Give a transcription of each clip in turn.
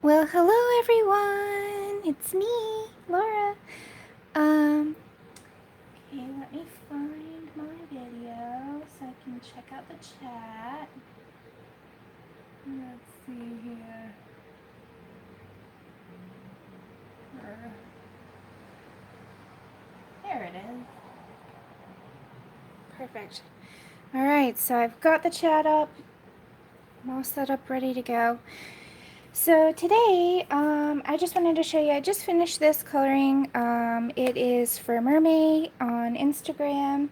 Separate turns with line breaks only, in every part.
Well, hello everyone. It's me, Laura. Okay, let me find my video so I can check out the chat. Let's see here. There it is. Perfect. All right, so I've got the chat up. I'm all set up, ready to go. So today, I just wanted to show you, I just finished this coloring. It is for Mermaid on Instagram.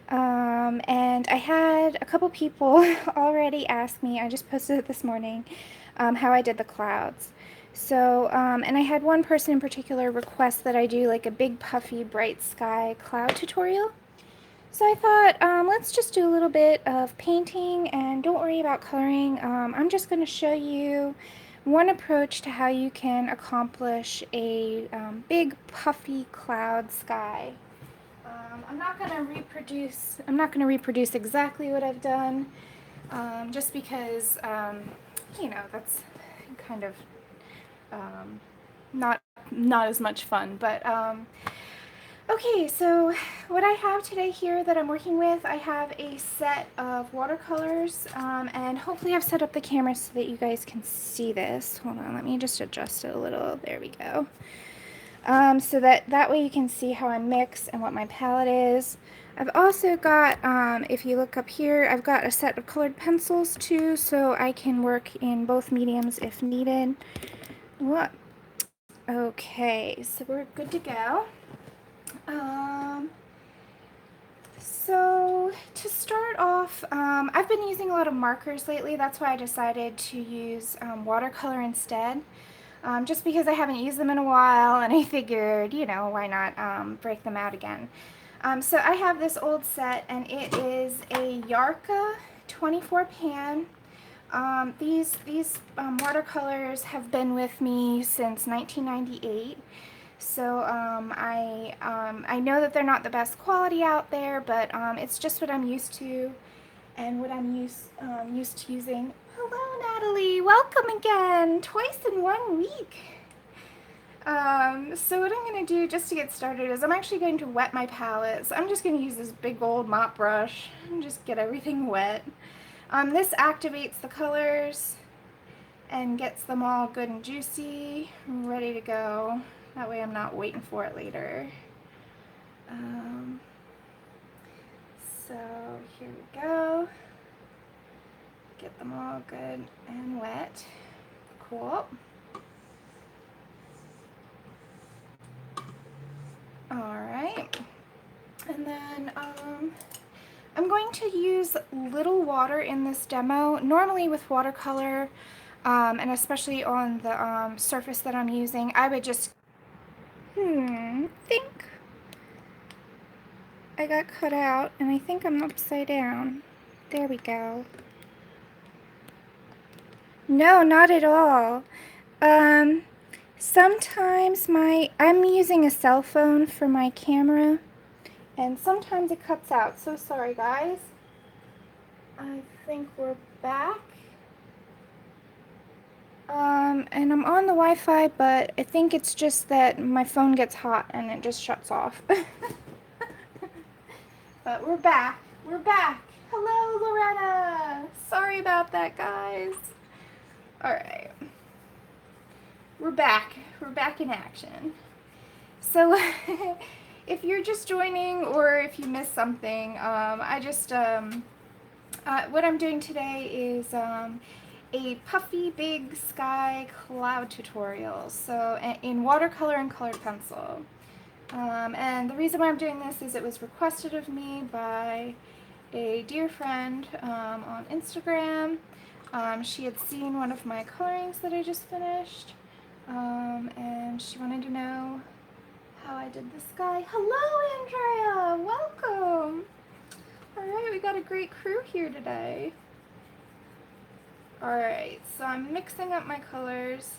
And I had a couple people already ask me, I just posted it this morning, how I did the clouds. So, and I had one person in particular request that I do like a big puffy bright sky cloud tutorial. So I thought, let's just do a little bit of painting and don't worry about coloring. I'm just going to show you one approach to how you can accomplish a big puffy cloud sky. I'm not going to reproduce exactly what I've done, just because, that's kind of not as much fun. But okay, so what I have today here that I'm working with, I have a set of watercolors, and hopefully I've set up the camera so that you guys can see this. Hold on, let me just adjust it a little. There we go. So that way you can see how I mix and what my palette is. I've also got, if you look up here, I've got a set of colored pencils too, so I can work in both mediums if needed. What? Okay, so we're good to go. So to start off, I've been using a lot of markers lately. That's why I decided to use watercolor instead. Just because I haven't used them in a while, and I figured, why not break them out again. So I have this old set, and it is a Yarka 24 pan. These watercolors have been with me since 1998. So I know that they're not the best quality out there, but it's just what I'm used to, and what I'm used to using. Hello, Natalie. Welcome again. Twice in 1 week. So what I'm going to do just to get started is I'm actually going to wet my palette. So I'm just going to use this big old mop brush and just get everything wet. This activates the colors and gets them all good and juicy, ready to go. That way I'm not waiting for it later. So here we go. Get them all good and wet. Cool. Alright. And then I'm going to use little water in this demo. Normally with watercolor, and especially on the surface that I'm using, I would just, think I got cut out, and I think I'm upside down. There we go. No, not at all. Sometimes I'm using a cell phone for my camera, and sometimes it cuts out. So sorry, guys. I think we're back. And I'm on the Wi-Fi, but I think it's just that my phone gets hot and it just shuts off. But we're back. We're back. Hello, Loretta. Sorry about that, guys. All right. We're back. We're back in action. So if you're just joining or if you missed something, what I'm doing today is a puffy big sky cloud tutorial, so in watercolor and colored pencil. And the reason why I'm doing this is it was requested of me by a dear friend on Instagram. She had seen one of my colorings that I just finished, and she wanted to know how I did the sky. Hello, Andrea! Welcome! Alright, we got a great crew here today. Alright, so I'm mixing up my colors.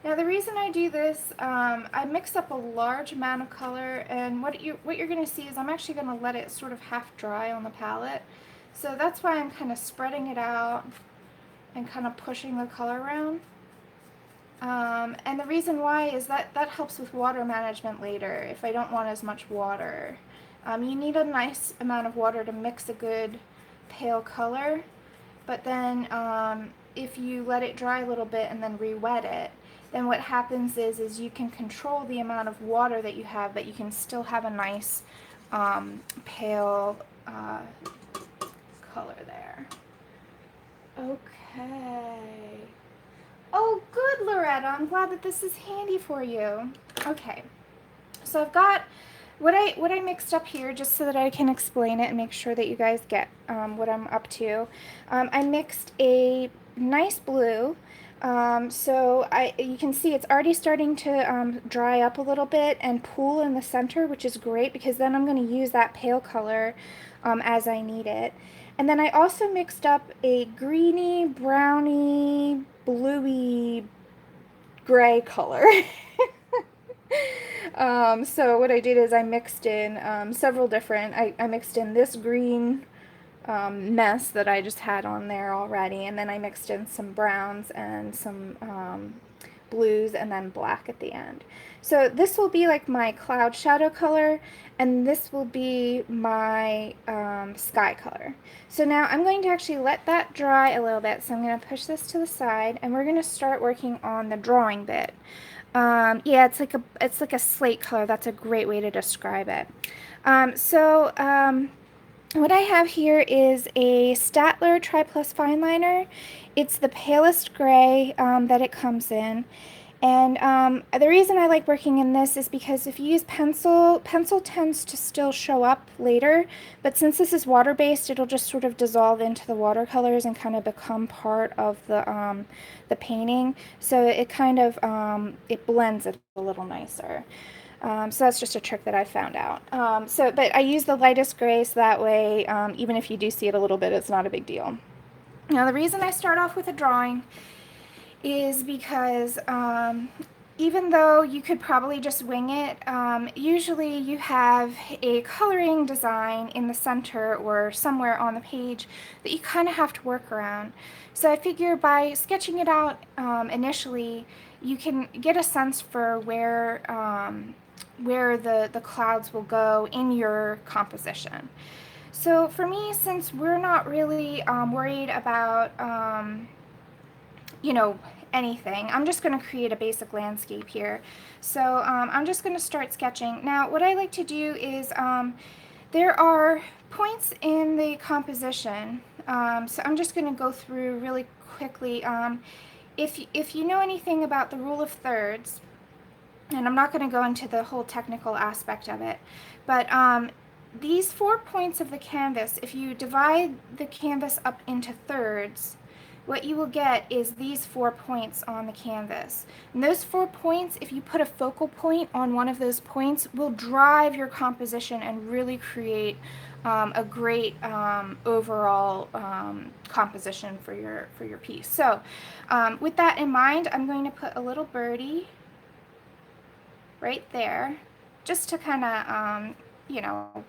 Now the reason I do this, I mix up a large amount of color, and what you're going to see is I'm actually going to let it sort of half dry on the palette. So that's why I'm kind of spreading it out and kind of pushing the color around. And the reason why is that that helps with water management later if I don't want as much water. You need a nice amount of water to mix a good pale color, but then if you let it dry a little bit and then re-wet it, then what happens is you can control the amount of water that you have, but you can still have a nice pale color there. Okay. Oh, good, Loretta. I'm glad that this is handy for you. Okay. So I've got what I mixed up here just so that I can explain it and make sure that you guys get what I'm up to. I mixed a nice blue. So you can see it's already starting to dry up a little bit and pool in the center, which is great because then I'm going to use that pale color as I need it. And then I also mixed up a greeny, browny, bluey, gray color. So what I did is I mixed in several different, I mixed in this green mess that I just had on there already, and then I mixed in some browns and some blues and then black at the end. So this will be like my cloud shadow color, and this will be my sky color. So now I'm going to actually let that dry a little bit, so I'm going to push this to the side, and we're going to start working on the drawing bit. Yeah, it's like a slate color. That's a great way to describe it. What I have here is a Staedtler Triplus Fineliner. It's the palest gray that it comes in. And the reason I like working in this is because if you use pencil, pencil tends to still show up later, but since this is water-based, it'll just sort of dissolve into the watercolors and kind of become part of the painting. So it kind of, it blends it a little nicer. So that's just a trick that I found out. But I use the lightest gray so that way, even if you do see it a little bit, it's not a big deal. Now the reason I start off with a drawing is because even though you could probably just wing it, usually you have a coloring design in the center or somewhere on the page that you kind of have to work around. So I figure by sketching it out initially, you can get a sense for where the clouds will go in your composition. So for me, since we're not really worried about you know, anything. I'm just going to create a basic landscape here. So I'm just going to start sketching. Now what I like to do is there are points in the composition. So I'm just going to go through really quickly. If you know anything about the rule of thirds, and I'm not going to go into the whole technical aspect of it, but these 4 points of the canvas, if you divide the canvas up into thirds, what you will get is these 4 points on the canvas. And those 4 points, if you put a focal point on one of those points, will drive your composition and really create a great overall composition for your piece. So with that in mind, I'm going to put a little birdie right there, just to kind of, you know,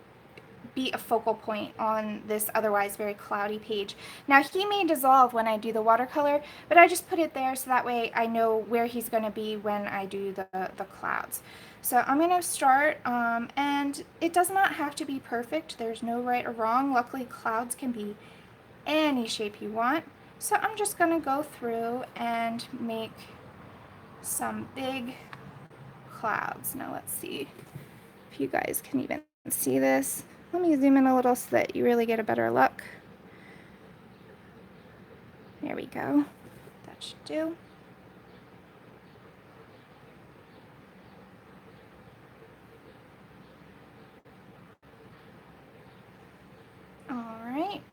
be a focal point on this otherwise very cloudy page. Now he may dissolve when I do the watercolor, but I just put it there so that way I know where he's going to be when I do the clouds. So I'm going to start, and it does not have to be perfect. There's no right or wrong. Luckily, clouds can be any shape you want. So I'm just going to go through and make some big clouds. Now let's see if you guys can even see this. Let me zoom in a little so that you really get a better look. There we go. That should do. Alright.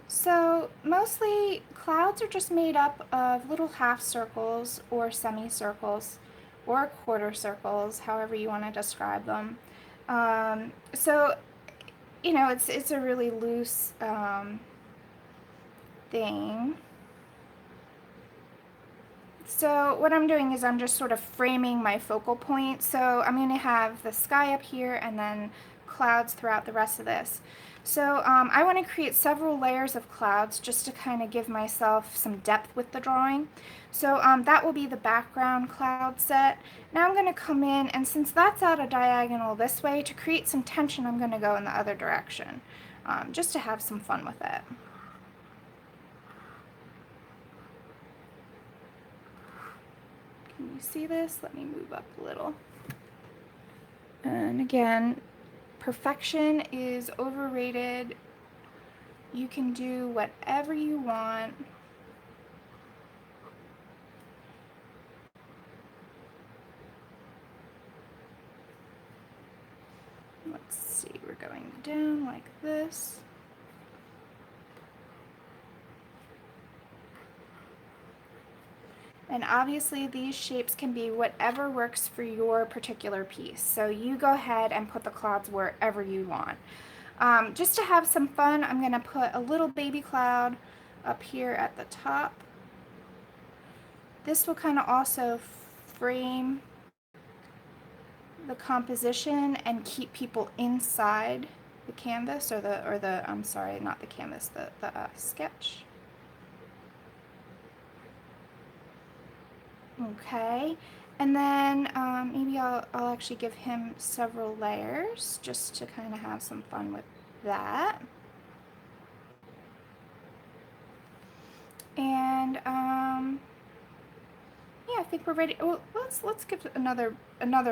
So mostly clouds are just made up of little half circles or semicircles or quarter circles, however you want to describe them. So you know, it's a really loose thing. So what I'm doing is I'm just sort of framing my focal point. So I'm going to have the sky up here and then clouds throughout the rest of this. So I want to create several layers of clouds just to kind of give myself some depth with the drawing. So that will be the background cloud set. Now I'm going to come in, and since that's at a diagonal this way, to create some tension I'm going to go in the other direction, just to have some fun with it. Can you see this? Let me move up a little. And again, perfection is overrated. You can do whatever you want. Let's see, we're going down like this. And obviously these shapes can be whatever works for your particular piece. So you go ahead and put the clouds wherever you want. Just to have some fun, I'm going to put a little baby cloud up here at the top. This will kind of also frame the composition and keep people inside the canvas, or the I'm sorry, not the canvas, the sketch. Okay, and then maybe I'll actually give him several layers just to kind of have some fun with that. And yeah, I think we're ready. Oh, let's give another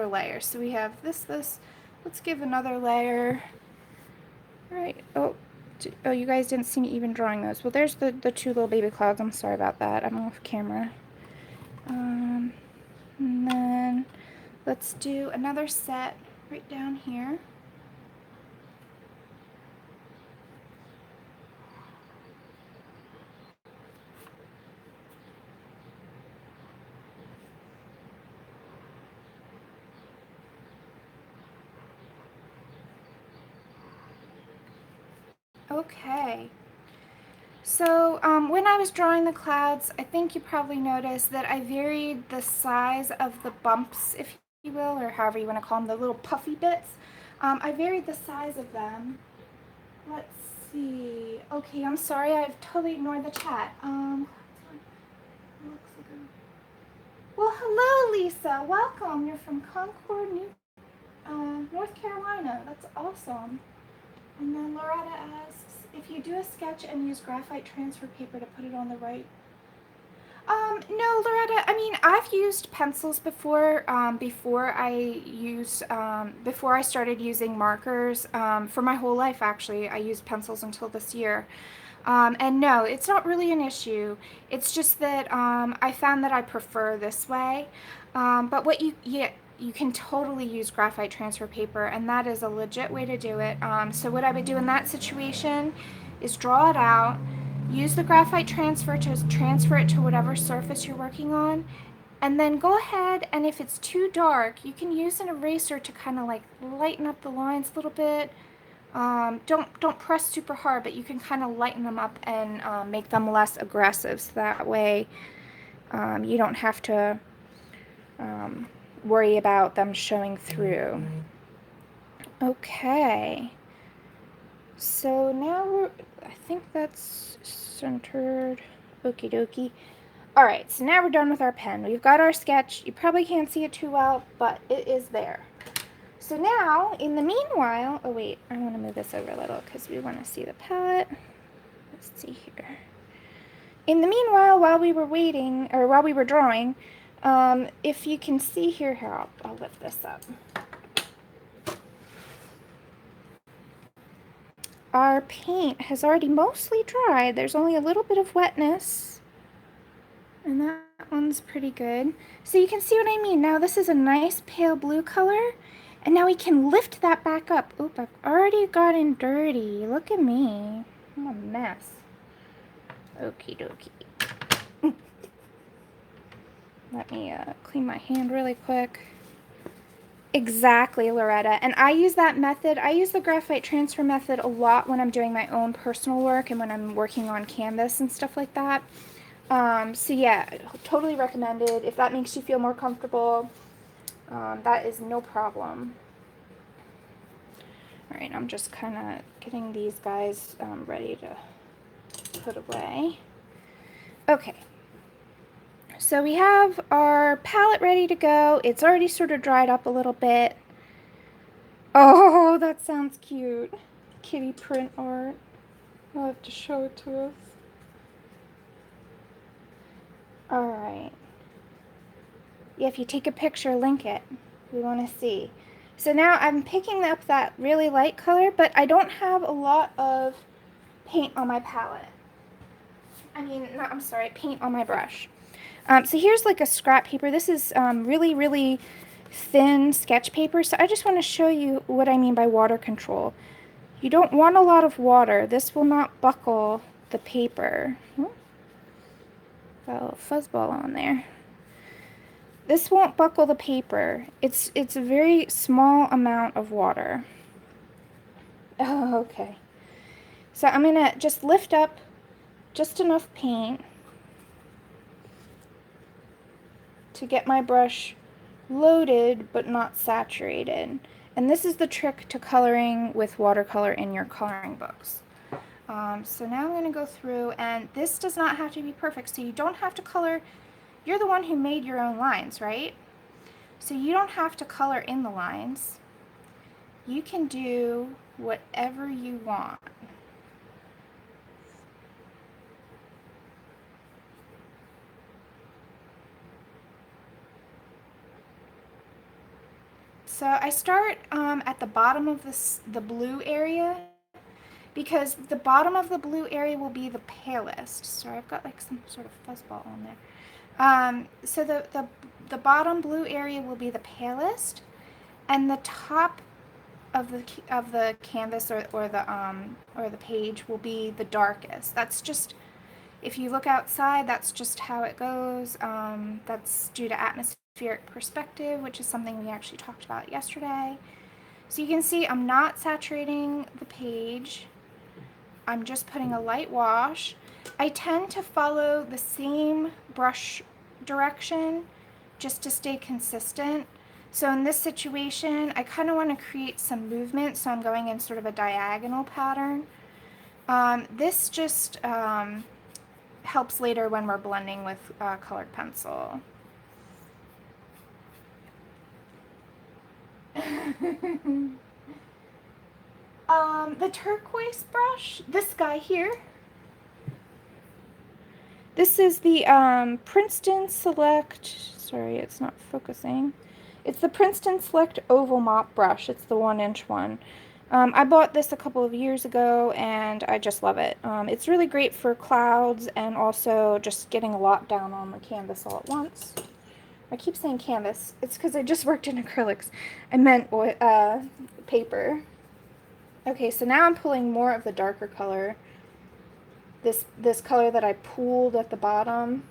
layer. So we have this. Let's give another layer. All right. Oh, you guys didn't see me even drawing those. Well, there's the two little baby clouds. I'm sorry about that. I'm off camera. And then let's do another set right down here. Okay. So when I was drawing the clouds, I think you probably noticed that I varied the size of the bumps, if you will, or however you want to call them, the little puffy bits. I varied the size of them. Let's see. Okay, I'm sorry, I've totally ignored the chat. Well, hello, Lisa. Welcome. You're from Concord, North Carolina. That's awesome. And then Loretta asks, if you do a sketch and use graphite transfer paper to put it on the right. No, Loretta, I mean, I've used pencils before, before I started using markers. For my whole life, actually, I used pencils until this year. And no, it's not really an issue. It's just that I found that I prefer this way. But what you can totally use graphite transfer paper, and that is a legit way to do it. So what I would do in that situation is draw it out, use the graphite transfer to transfer it to whatever surface you're working on, and then go ahead, and if it's too dark, you can use an eraser to kind of like lighten up the lines a little bit. Don't press super hard, but you can kind of lighten them up and make them less aggressive, so that way you don't have to worry about them showing through. Okay, so now I think that's centered. Okie dokie. Alright, so now we're done with our pen. We've got our sketch. You probably can't see it too well, but it is there. So now, in the meanwhile, oh wait, I want to move this over a little because we want to see the palette. Let's see here. In the meanwhile, while we were waiting, or while we were drawing, if you can see here, I'll lift this up. Our paint has already mostly dried. There's only a little bit of wetness, and that one's pretty good. So you can see what I mean. Now this is a nice pale blue color. And now we can lift that back up. Oop, I've already gotten dirty. Look at me. I'm a mess. Okie dokie. Let me clean my hand really quick. Exactly, Loretta. And I use that method. I use the graphite transfer method a lot when I'm doing my own personal work and when I'm working on canvas and stuff like that. So yeah, totally recommended. If that makes you feel more comfortable, that is no problem. All right, I'm just kind of getting these guys ready to put away. Okay, so we have our palette ready to go. It's already sort of dried up a little bit. Oh, that sounds cute. Kitty print art. I'll have to show it to us. All right. Yeah, if you take a picture, link it. We want to see. So now I'm picking up that really light color, but I don't have a lot of paint on my palette. I'm sorry, paint on my brush. So here's like a scrap paper. This is really, really thin sketch paper. So I just want to show you what I mean by water control. You don't want a lot of water. This will not buckle the paper. Got a little fuzzball on there. This won't buckle the paper. It's a very small amount of water. Oh, okay. So I'm gonna just lift up just enough paint to get my brush loaded but not saturated. And this is the trick to coloring with watercolor in your coloring books. So now I'm going to go through, and this does not have to be perfect, so you don't have to color. You're the one who made your own lines, right? So you don't have to color in the lines. You can do whatever you want. So I start at the bottom of the blue area, because the bottom of the blue area will be the palest. Sorry, I've got like some sort of fuzzball on there. So the bottom blue area will be the palest, and the top of the canvas or the page will be the darkest. That's just, if you look outside, that's just how it goes. That's due to atmospheric perspective, which is something we actually talked about yesterday. So you can see I'm not saturating the page. I'm just putting a light wash. I tend to follow the same brush direction just to stay consistent. So in this situation, I kind of want to create some movement, so I'm going in sort of a diagonal pattern. This just helps later when we're blending with colored pencil. The turquoise brush, this guy here, this is the Princeton Select, sorry it's not focusing, it's the Princeton Select Oval Mop Brush. It's the 1-inch one. I bought this a couple of years ago and I just love it. It's really great for clouds and also just getting a lot down on the canvas all at once. I keep saying canvas, it's because I just worked in acrylics. I meant paper. Okay, so now I'm pulling more of the darker color. This color that I pooled at the bottom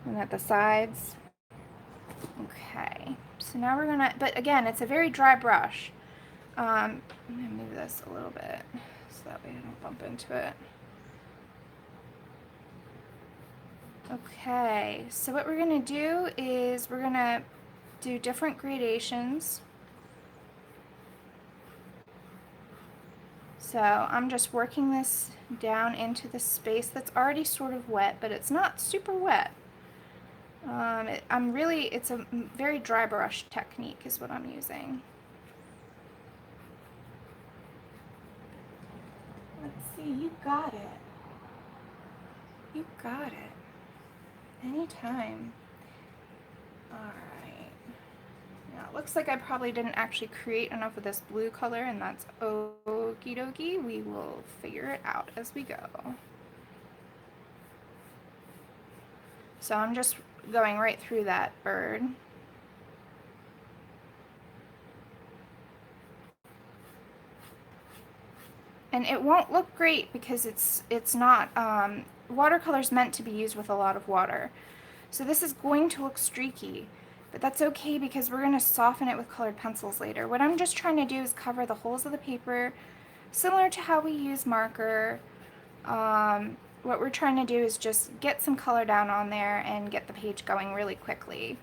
and at the sides. Okay, so now we're gonna, but again, it's a very dry brush. I'm gonna move this a little bit so that way I don't bump into it. Okay, so what we're gonna do is we're gonna do different gradations. So I'm just working this down into the space that's already sort of wet, but it's not super wet. It's a very dry brush technique is what I'm using. Let's see, you got it. You got it. Anytime. Alright. Now it looks like I probably didn't actually create enough of this blue color, and that's okie dokie. We will figure it out as we go. So I'm just going right through that bird. And it won't look great because it's not, watercolor's meant to be used with a lot of water. So this is going to look streaky, but that's okay because we're going to soften it with colored pencils later. What I'm just trying to do is cover the holes of the paper, similar to how we use marker. What we're trying to do is just get some color down on there and get the page going really quickly.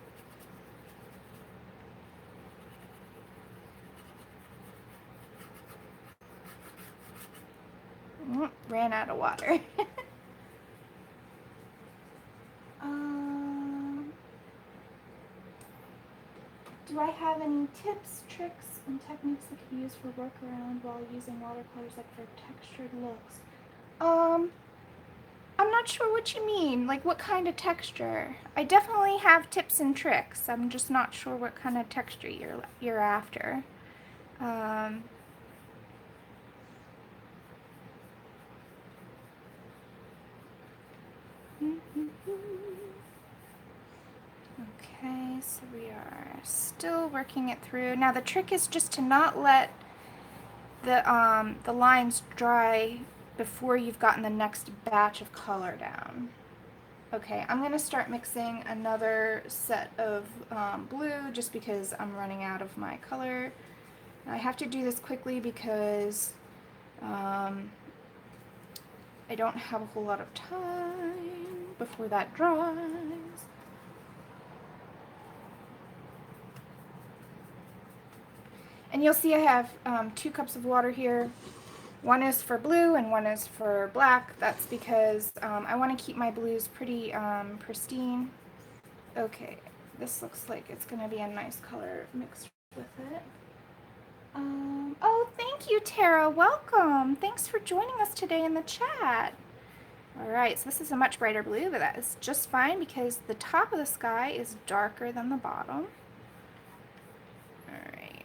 Oh, ran out of water. Do I have any tips, tricks, and techniques that could be used for workaround while using watercolors, like for textured looks? I'm not sure what you mean. Like, what kind of texture? I definitely have tips and tricks. I'm just not sure what kind of texture you're after. Okay, so we are still working it through. Now the trick is just to not let the lines dry before you've gotten the next batch of color down. Okay, I'm gonna start mixing another set of blue just because I'm running out of my color. I have to do this quickly because I don't have a whole lot of time before that dries. And you'll see I have 2 cups of water here. One is for blue and one is for black. That's because I want to keep my blues pretty pristine. Okay, this looks like it's going to be a nice color mixed with it. Oh, thank you, Tara. Welcome. Thanks for joining us today in the chat. All right, so this is a much brighter blue, but that is just fine because the top of the sky is darker than the bottom. All right.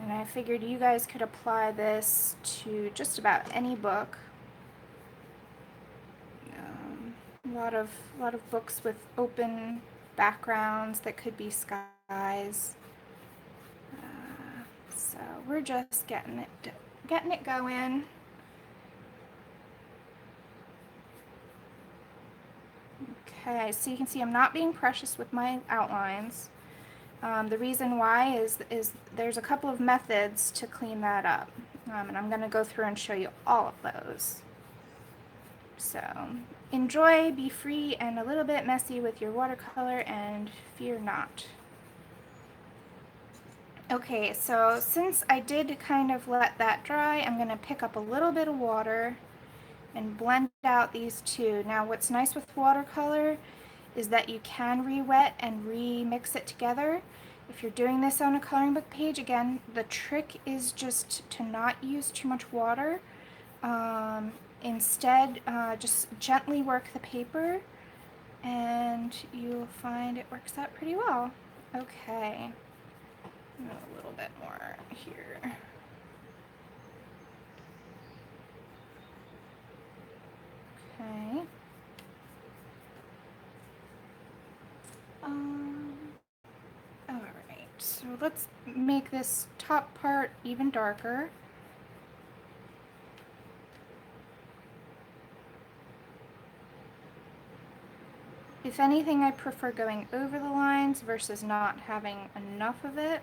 And I figured you guys could apply this to just about any book. A lot of books with open backgrounds that could be skies. So we're just getting it going. Okay, so you can see I'm not being precious with my outlines. The reason why is there's a couple of methods to clean that up, and I'm going to go through and show you all of those. So enjoy, be free, and a little bit messy with your watercolor, and fear not. Okay, so since I did kind of let that dry, I'm going to pick up a little bit of water and blend out these two. Now what's nice with watercolor is that you can re-wet and remix it together. If you're doing this on a coloring book page, again, the trick is just to not use too much water. Instead, just gently work the paper and you'll find it works out pretty well. Okay, a little bit more here. Okay. Alright, so let's make this top part even darker. If anything, I prefer going over the lines versus not having enough of it.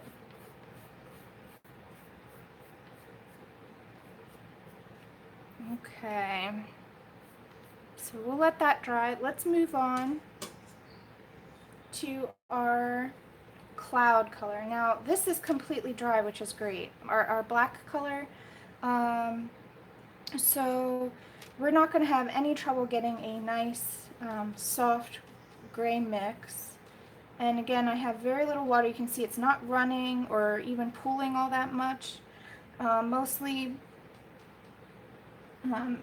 Okay, so we'll let that dry. Let's move on to our cloud color. Now this is completely dry, which is great. Our black color. So we're not going to have any trouble getting a nice soft gray mix. And again, I have very little water. You can see it's not running or even pooling all that much. Mostly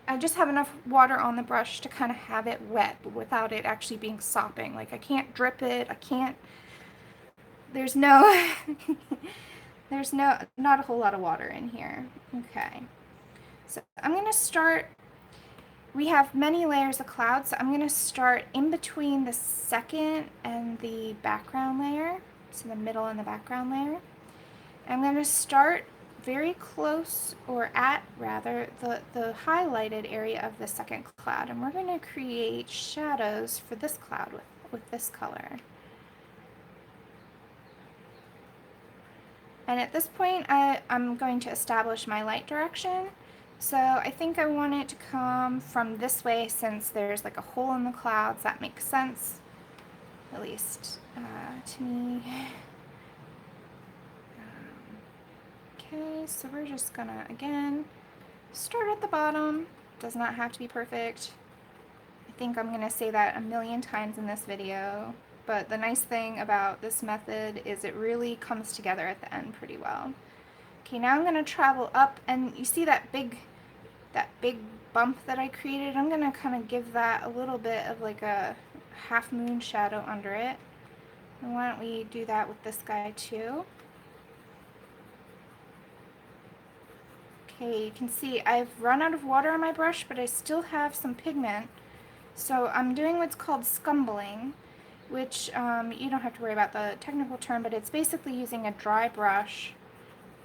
I just have enough water on the brush to kind of have it wet without it actually being sopping. Like I can't drip it, I can't, there's no, not a whole lot of water in here. Okay, so I'm going to start, we have many layers of clouds, so I'm going to start in between the second and the background layer, so the middle and the background layer. I'm going to start very close, or at rather, the highlighted area of the second cloud, and we're going to create shadows for this cloud with this color. And at this point I'm going to establish my light direction. So I think I want it to come from this way since there's like a hole in the clouds. That makes sense, at least to me. Okay, so we're just gonna, again, start at the bottom. Does not have to be perfect. I think I'm gonna say that a million times in this video, but the nice thing about this method is it really comes together at the end pretty well. Okay, now I'm gonna travel up, and you see that big bump that I created? I'm gonna kind of give that a little bit of like a half moon shadow under it. And why don't we do that with this guy too? Okay, you can see I've run out of water on my brush, but I still have some pigment. So I'm doing what's called scumbling, which you don't have to worry about the technical term, but it's basically using a dry brush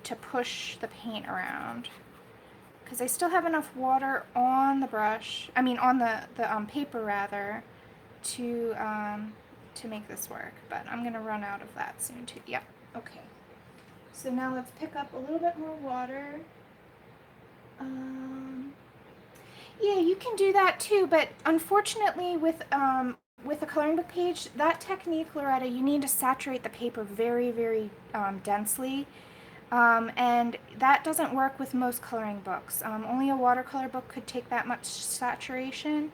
to push the paint around. Because I still have enough water on the brush, I mean on the paper rather, to make this work. But I'm gonna run out of that soon too. Yep. Okay. So now let's pick up a little bit more water. Yeah, you can do that too, but unfortunately with a coloring book page, that technique, Loretta, you need to saturate the paper very, very densely. And that doesn't work with most coloring books. Only a watercolor book could take that much saturation.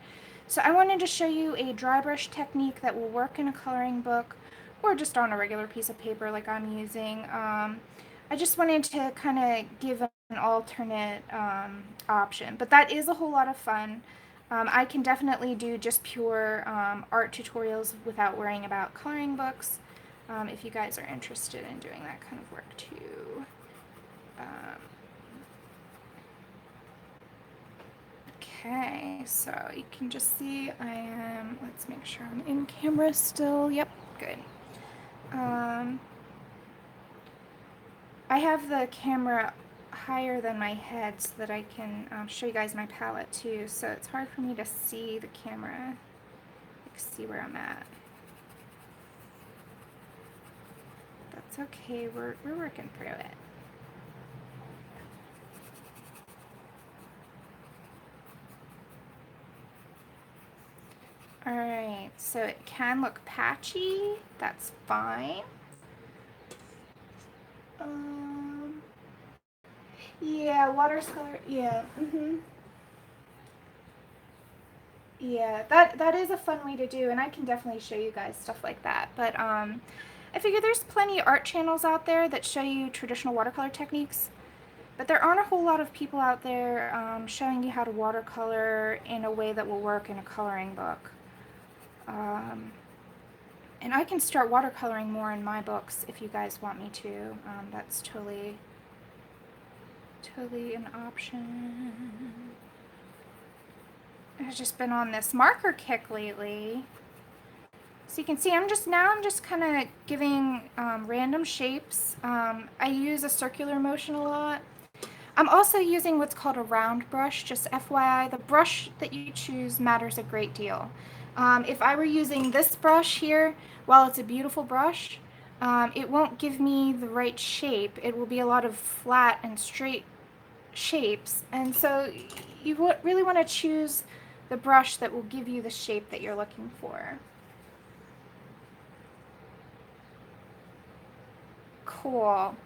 So I wanted to show you a dry brush technique that will work in a coloring book or just on a regular piece of paper like I'm using. I just wanted to kind of give an alternate option, but that is a whole lot of fun. I can definitely do just pure art tutorials without worrying about coloring books, if you guys are interested in doing that kind of work too. Okay, so you can just see I am, let's make sure I'm in camera still. Yep, good. I have the camera higher than my head so that I can show you guys my palette too, so it's hard for me to see the camera, like see where I'm at. That's okay, we're working through it. Alright, so it can look patchy, that's fine. Yeah, watercolor, yeah, Yeah, that is a fun way to do, and I can definitely show you guys stuff like that. But I figure there's plenty of art channels out there that show you traditional watercolor techniques, but there aren't a whole lot of people out there showing you how to watercolor in a way that will work in a coloring book. And I can start watercoloring more in my books if you guys want me to. That's totally an option. I've just been on this marker kick lately. So you can see I'm just kind of giving random shapes. I use a circular motion a lot. I'm also using what's called a round brush, just FYI. The brush that you choose matters a great deal. If I were using this brush here, while it's a beautiful brush, it won't give me the right shape. It will be a lot of flat and straight shapes, and so you really want to choose the brush that will give you the shape that you're looking for. Cool.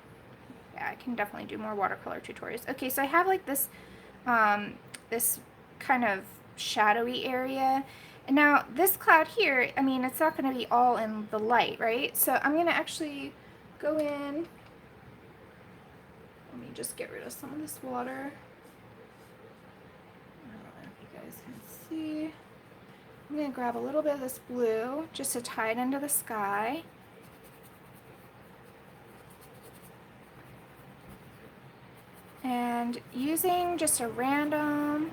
Yeah, I can definitely do more watercolor tutorials. Okay, so I have like this this kind of shadowy area. And now this cloud here, I mean, it's not going to be all in the light, right? So I'm going to actually go in. Let me just get rid of some of this water. I don't know if you guys can see. I'm going to grab a little bit of this blue just to tie it into the sky. And using just a random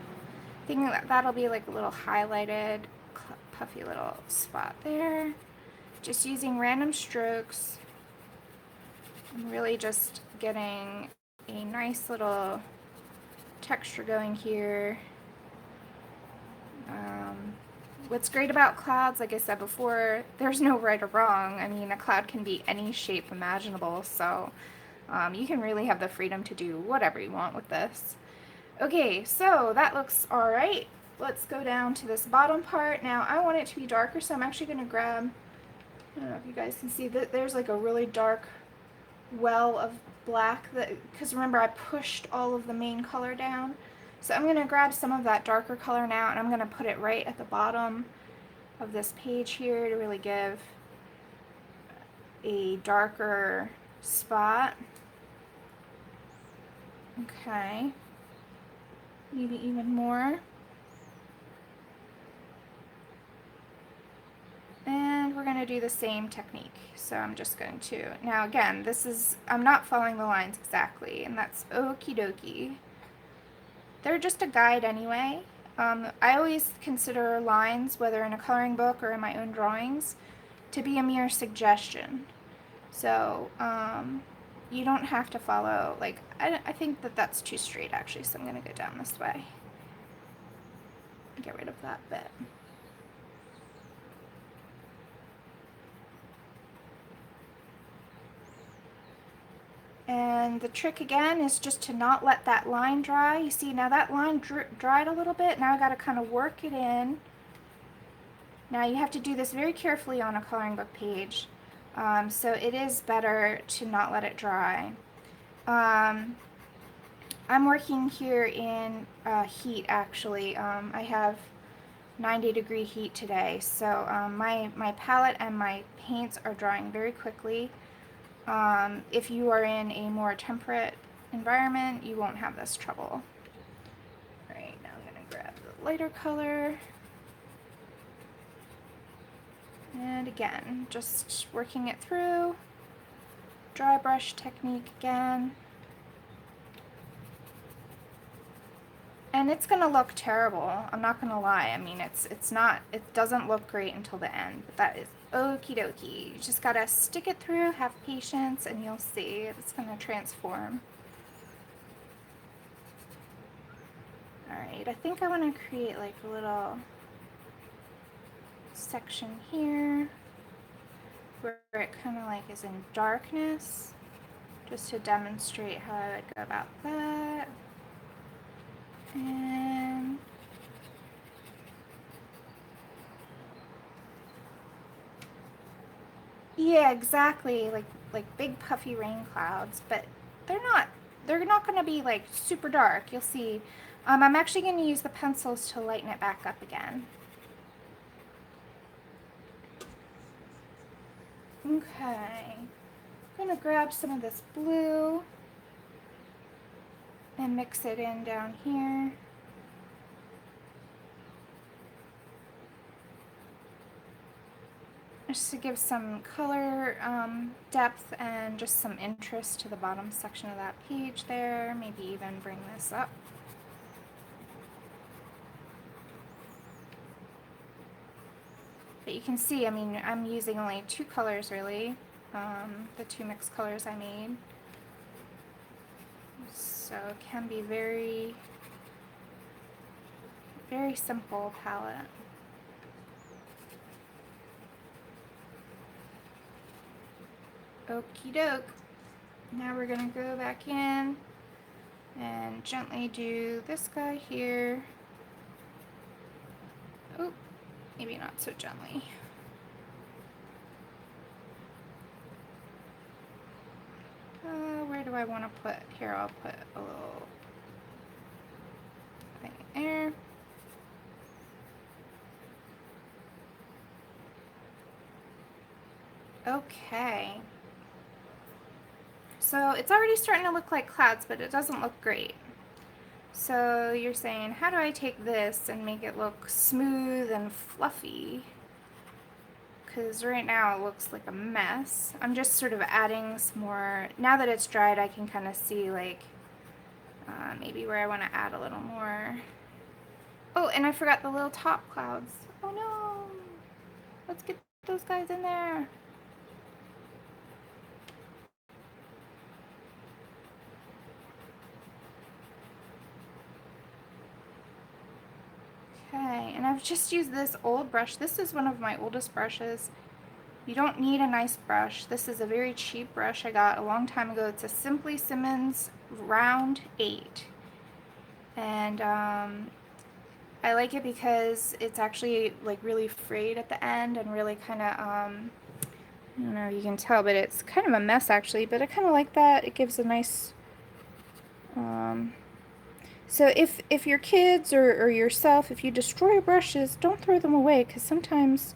thing, that'll be like a little highlighted, puffy little spot there. Just using random strokes. I'm really just getting a nice little texture going here. What's great about clouds, like I said before, there's no right or wrong. I mean, a cloud can be any shape imaginable, so you can really have the freedom to do whatever you want with this. Okay, so that looks alright. Let's go down to this bottom part. Now, I want it to be darker, so I'm actually going to grab, I don't know if you guys can see, that there's like a really dark well of black, because remember I pushed all of the main color down. So I'm going to grab some of that darker color now, and I'm going to put it right at the bottom of this page here to really give a darker spot. Okay, maybe even more. And we're going to do the same technique. So I'm just going to, now again, this is, I'm not following the lines exactly, and that's okie dokie. They're just a guide anyway. I always consider lines, whether in a coloring book or in my own drawings, to be a mere suggestion. So you don't have to follow, like, I think that that's too straight actually, so I'm going to go down this way. Get rid of that bit. And the trick again is just to not let that line dry. You see, now that line dried a little bit. Now I got to kind of work it in. Now you have to do this very carefully on a coloring book page. So it is better to not let it dry. I'm working here in heat actually. I have 90-degree heat today. So my palette and my paints are drying very quickly. If you are in a more temperate environment, you won't have this trouble. Alright, now I'm going to grab the lighter color. And again, just working it through. Dry brush technique again. And it's going to look terrible. I'm not going to lie. I mean, it doesn't look great until the end, but that is okie dokie. You just got to stick it through, have patience, and you'll see it's going to transform. Alright, I think I want to create like a little section here where it kind of like is in darkness, just to demonstrate how I would go about that. And yeah, exactly, like big puffy rain clouds, but they're not going to be like super dark. You'll see. I'm actually going to use the pencils to lighten it back up again. Okay, I'm going to grab some of this blue and mix it in down here. Just to give some color depth and just some interest to the bottom section of that page there. Maybe even bring this up. But you can see, I mean, I'm using only 2 colors really, the 2 mixed colors I made. So it can be very, very simple palette. Okie doke. Now we're going to go back in and gently do this guy here. Oh, maybe not so gently. Where do I want to put? Here, I'll put a little thing there. Okay. So it's already starting to look like clouds, but it doesn't look great. So you're saying, how do I take this and make it look smooth and fluffy? Because right now it looks like a mess. I'm just sort of adding some more. Now that it's dried, I can kind of see like maybe where I want to add a little more. Oh, and I forgot the little top clouds. Oh no! Let's get those guys in there. Okay, and I've just used this old brush. This is one of my oldest brushes. You don't need a nice brush. This is a very cheap brush I got a long time ago. It's a Simply Simmons Round 8. And I like it because it's actually like really frayed at the end and really kind of I don't know if you can tell, but it's kind of a mess actually, but I kind of like that. It gives a nice, so if your kids or yourself, if you destroy brushes, don't throw them away, because sometimes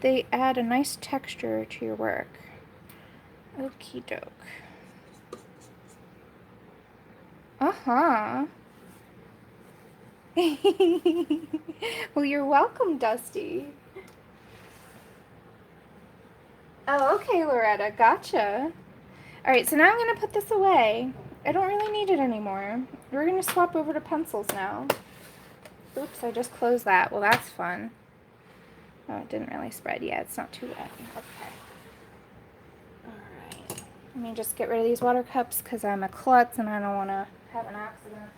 they add a nice texture to your work. Okie doke. Uh-huh. Well, you're welcome, Dusty. Oh, okay, Loretta, gotcha. Alright, so now I'm going to put this away. I don't really need it anymore. We're going to swap over to pencils now. Oops, I just closed that. Well, that's fun. Oh, it didn't really spread yet. It's not too wet. Okay. Alright. Let me just get rid of these water cups because I'm a klutz and I don't want to have an accident.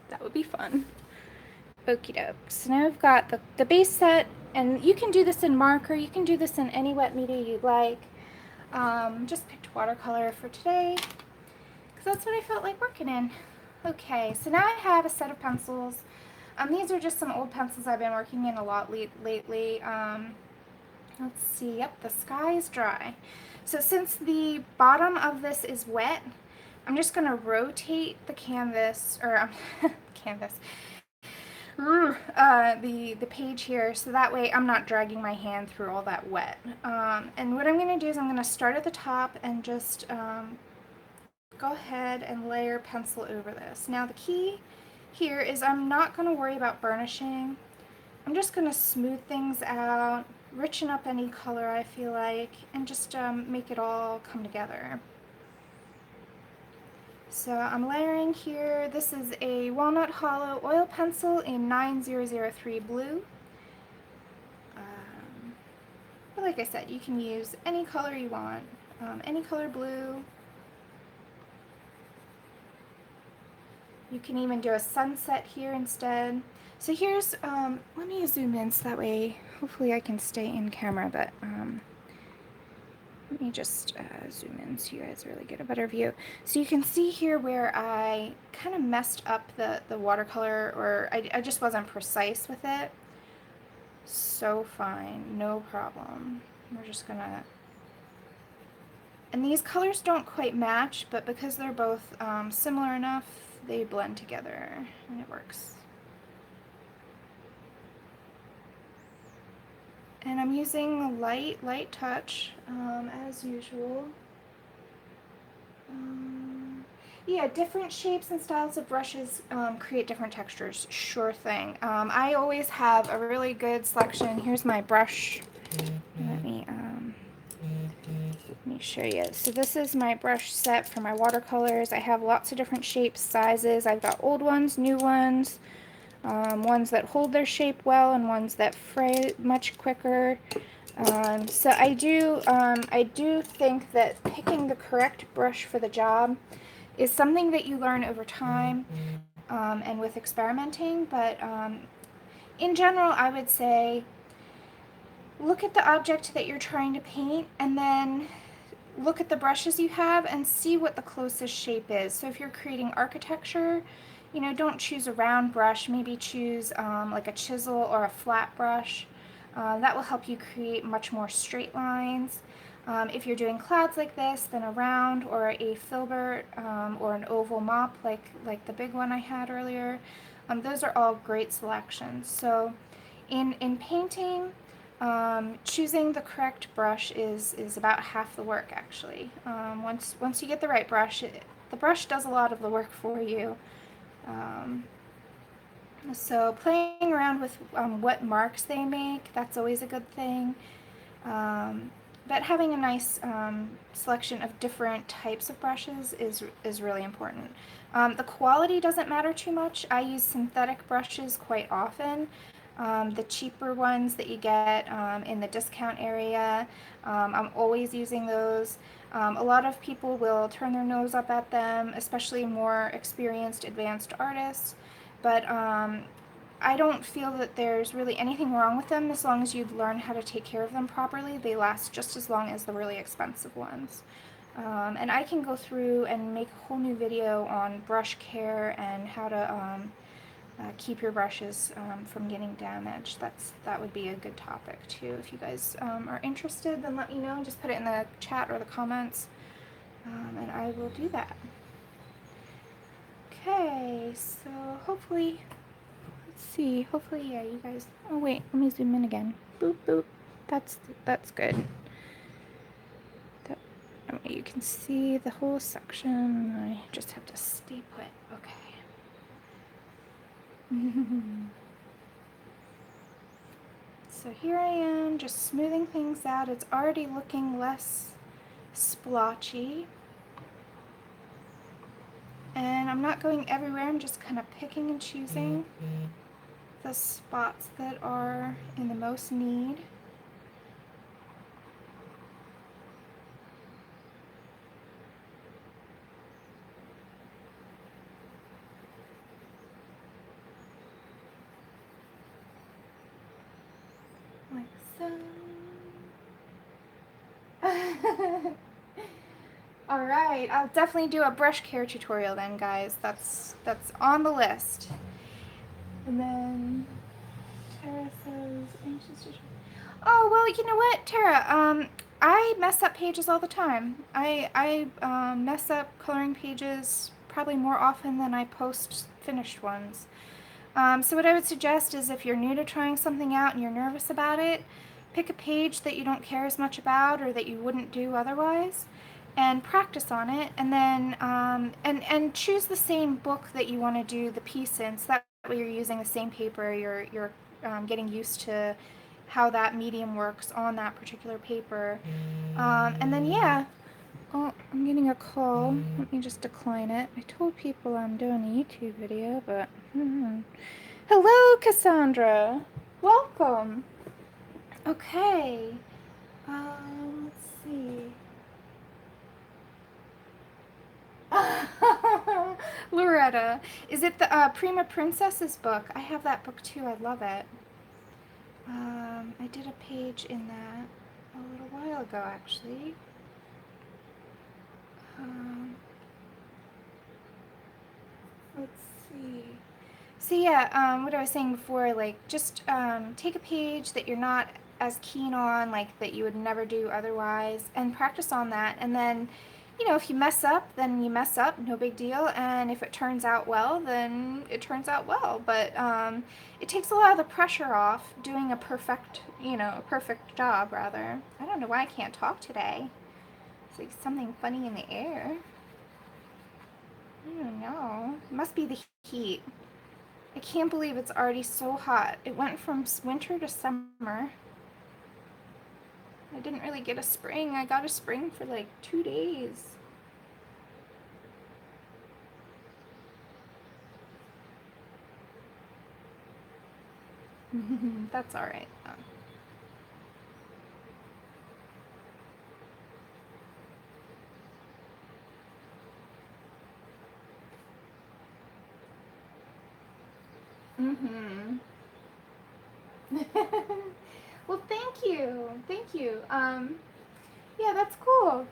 That would be fun. Okie doke. So now I've got the base set, and you can do this in marker, you can do this in any wet media you'd like. Just picked watercolor for today because that's what I felt like working in. Okay, so now I have a set of pencils. These are just some old pencils I've been working in a lot lately. Let's see, yep, the sky is dry. So since the bottom of this is wet, I'm just going to rotate the canvas, or canvas, the page here, so that way I'm not dragging my hand through all that wet. And what I'm going to do is I'm going to start at the top and just go ahead and layer pencil over this. Now the key here is I'm not going to worry about burnishing. I'm just going to smooth things out, richen up any color I feel like, and just make it all come together. So I'm layering here. This is a Walnut Hollow oil pencil in 9003 blue. But like I said, you can use any color you want, any color blue. You can even do a sunset here instead. So here's, let me zoom in so that way, hopefully I can stay in camera, but let me just zoom in so you guys really get a better view. So you can see here where I kind of messed up the watercolor, or I just wasn't precise with it. So fine, no problem. We're just gonna, and these colors don't quite match, but because they're both similar enough, they blend together and it works. And I'm using light touch, as usual. Yeah, different shapes and styles of brushes create different textures. Sure thing. I always have a really good selection. Here's my brush. Let me show you. So this is my brush set for my watercolors. I have lots of different shapes, sizes. I've got old ones, new ones. Ones that hold their shape well and ones that fray much quicker. So I do think that picking the correct brush for the job is something that you learn over time and with experimenting, but in general I would say look at the object that you're trying to paint and then look at the brushes you have and see what the closest shape is. So if you're creating architecture, you know, don't choose a round brush, maybe choose like a chisel or a flat brush. That will help you create much more straight lines. If you're doing clouds like this, then a round or a filbert or an oval mop like the big one I had earlier. Those are all great selections. So in painting, choosing the correct brush is about half the work actually. Once you get the right brush, the brush does a lot of the work for you. So playing around with what marks they make, that's always a good thing. But having a nice selection of different types of brushes is really important. The quality doesn't matter too much. I use synthetic brushes quite often. The cheaper ones that you get in the discount area, I'm always using those. A lot of people will turn their nose up at them, especially more experienced, advanced artists, but I don't feel that there's really anything wrong with them as long as you learn how to take care of them properly. They last just as long as the really expensive ones. And I can go through and make a whole new video on brush care and how to keep your brushes from getting damaged. That would be a good topic too. If you guys are interested, then let me know. Just put it in the chat or the comments, and I will do that. Okay, so hopefully, let's see. Hopefully, yeah, you guys. Oh wait, let me zoom in again. Boop boop. That's good. That, you can see the whole section. I just have to stay put. Okay. So here I am, just smoothing things out. It's already looking less splotchy. And I'm not going everywhere, I'm just kind of picking and choosing the spots that are in the most need. Like so. Alright, I'll definitely do a brush care tutorial then, guys. That's on the list. And then Tara says, anxious to... Oh, well, you know what, Tara, I mess up pages all the time. I mess up coloring pages probably more often than I post finished ones. So what I would suggest is if you're new to trying something out and you're nervous about it, pick a page that you don't care as much about or that you wouldn't do otherwise, and practice on it, and then and choose the same book that you want to do the piece in, so that way you're using the same paper, you're getting used to how that medium works on that particular paper, and then yeah. Oh, I'm getting a call. Let me just decline it. I told people I'm doing a YouTube video, but... Hello, Cassandra. Welcome. Okay. Let's see. Loretta. Is it the Prima Princess's book? I have that book too. I love it. I did a page in that a little while ago, actually. Let's see. So yeah, what I was saying before, like, just take a page that you're not as keen on, like, that you would never do otherwise, and practice on that. And then, you know, if you mess up, then you mess up, no big deal. And if it turns out well, then it turns out well. But it takes a lot of the pressure off doing a perfect, you know, a perfect job, rather. I don't know why I can't talk today. It's like something funny in the air. I don't know. It must be the heat. I can't believe it's already so hot. It went from winter to summer. I didn't really get a spring. I got a spring for like 2 days. That's alright. Well, thank you. Thank you. Yeah, that's cool.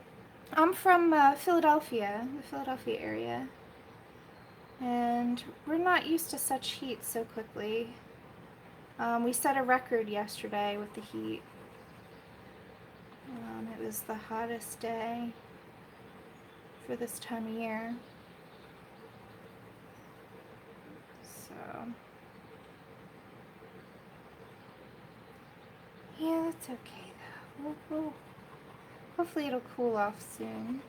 I'm from Philadelphia, the Philadelphia area. And we're not used to such heat so quickly. We set a record yesterday with the heat. It was the hottest day for this time of year. So, yeah, that's okay though. Hopefully it'll cool off soon.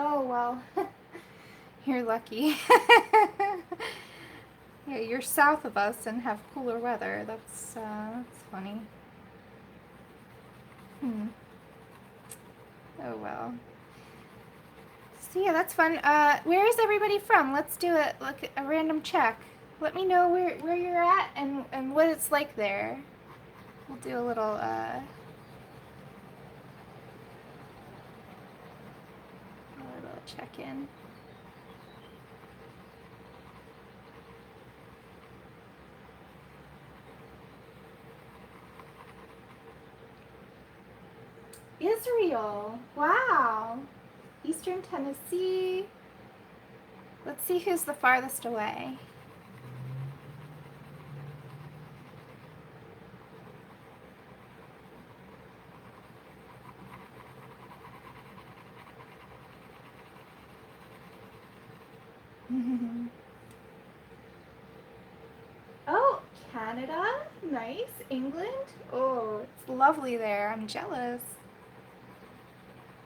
Oh, well, you're lucky. Yeah, you're south of us and have cooler weather. That's funny. Oh, well. So yeah, that's fun. Where is everybody from? Let's do it. Look, a random check. Let me know where you're at and what it's like there. We'll do a little check-in. Israel. Wow. Eastern Tennessee. Let's see who's the farthest away. Oh, Canada. Nice. England. Oh, it's lovely there. I'm jealous.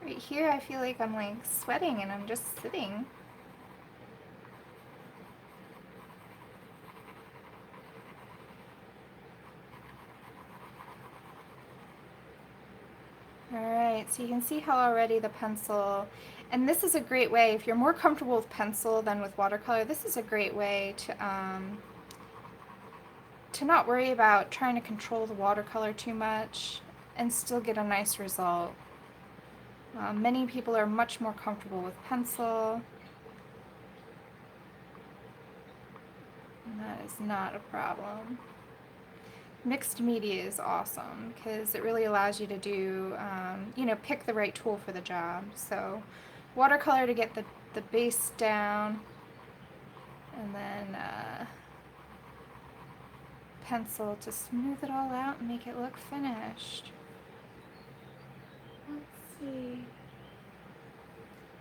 Right here, I feel like I'm like sweating and I'm just sitting. Alright, so you can see how already the pencil, and this is a great way, if you're more comfortable with pencil than with watercolor, this is a great way to not worry about trying to control the watercolor too much and still get a nice result. Many people are much more comfortable with pencil, and that is not a problem. Mixed media is awesome because it really allows you to do, pick the right tool for the job. So watercolor to get the base down, and then pencil to smooth it all out and make it look finished. Let's see.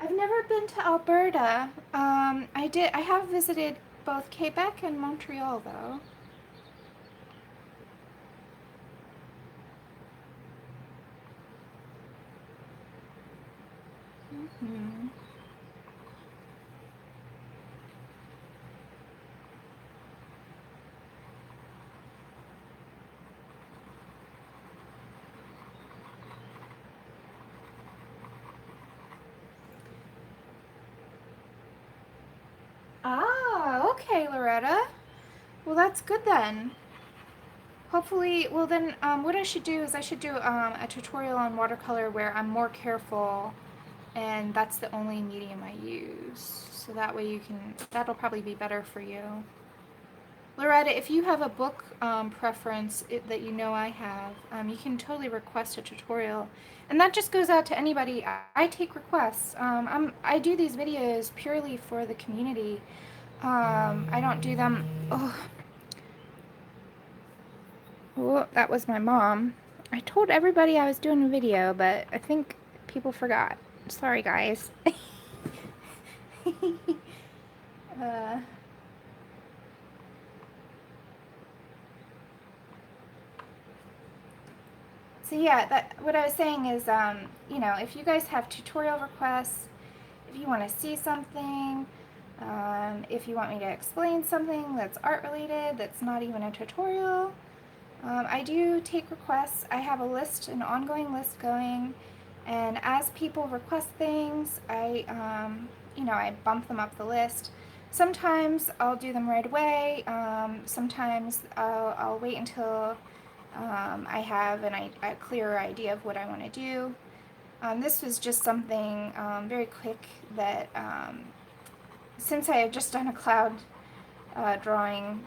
I've never been to Alberta. I have visited both Quebec and Montreal though. Mm-hmm. Ah, okay, Loretta. Well, that's good then. Hopefully, well then, what I should do is I should do a tutorial on watercolor where I'm more careful, and that's the only medium I use. So that way that'll probably be better for you. Loretta, if you have a book preference that you know I have, you can totally request a tutorial. And that just goes out to anybody. I take requests. I do these videos purely for the community. I don't do them... Oh, that was my mom. I told everybody I was doing a video, but I think people forgot. Sorry, guys. uh... So yeah, what I was saying is, if you guys have tutorial requests, if you want to see something, if you want me to explain something that's art related, that's not even a tutorial, I do take requests. I have an ongoing list going, and as people request things, I bump them up the list. Sometimes I'll do them right away. Sometimes I'll wait until I have a clearer idea of what I want to do. This was just something very quick that, since I had just done a cloud drawing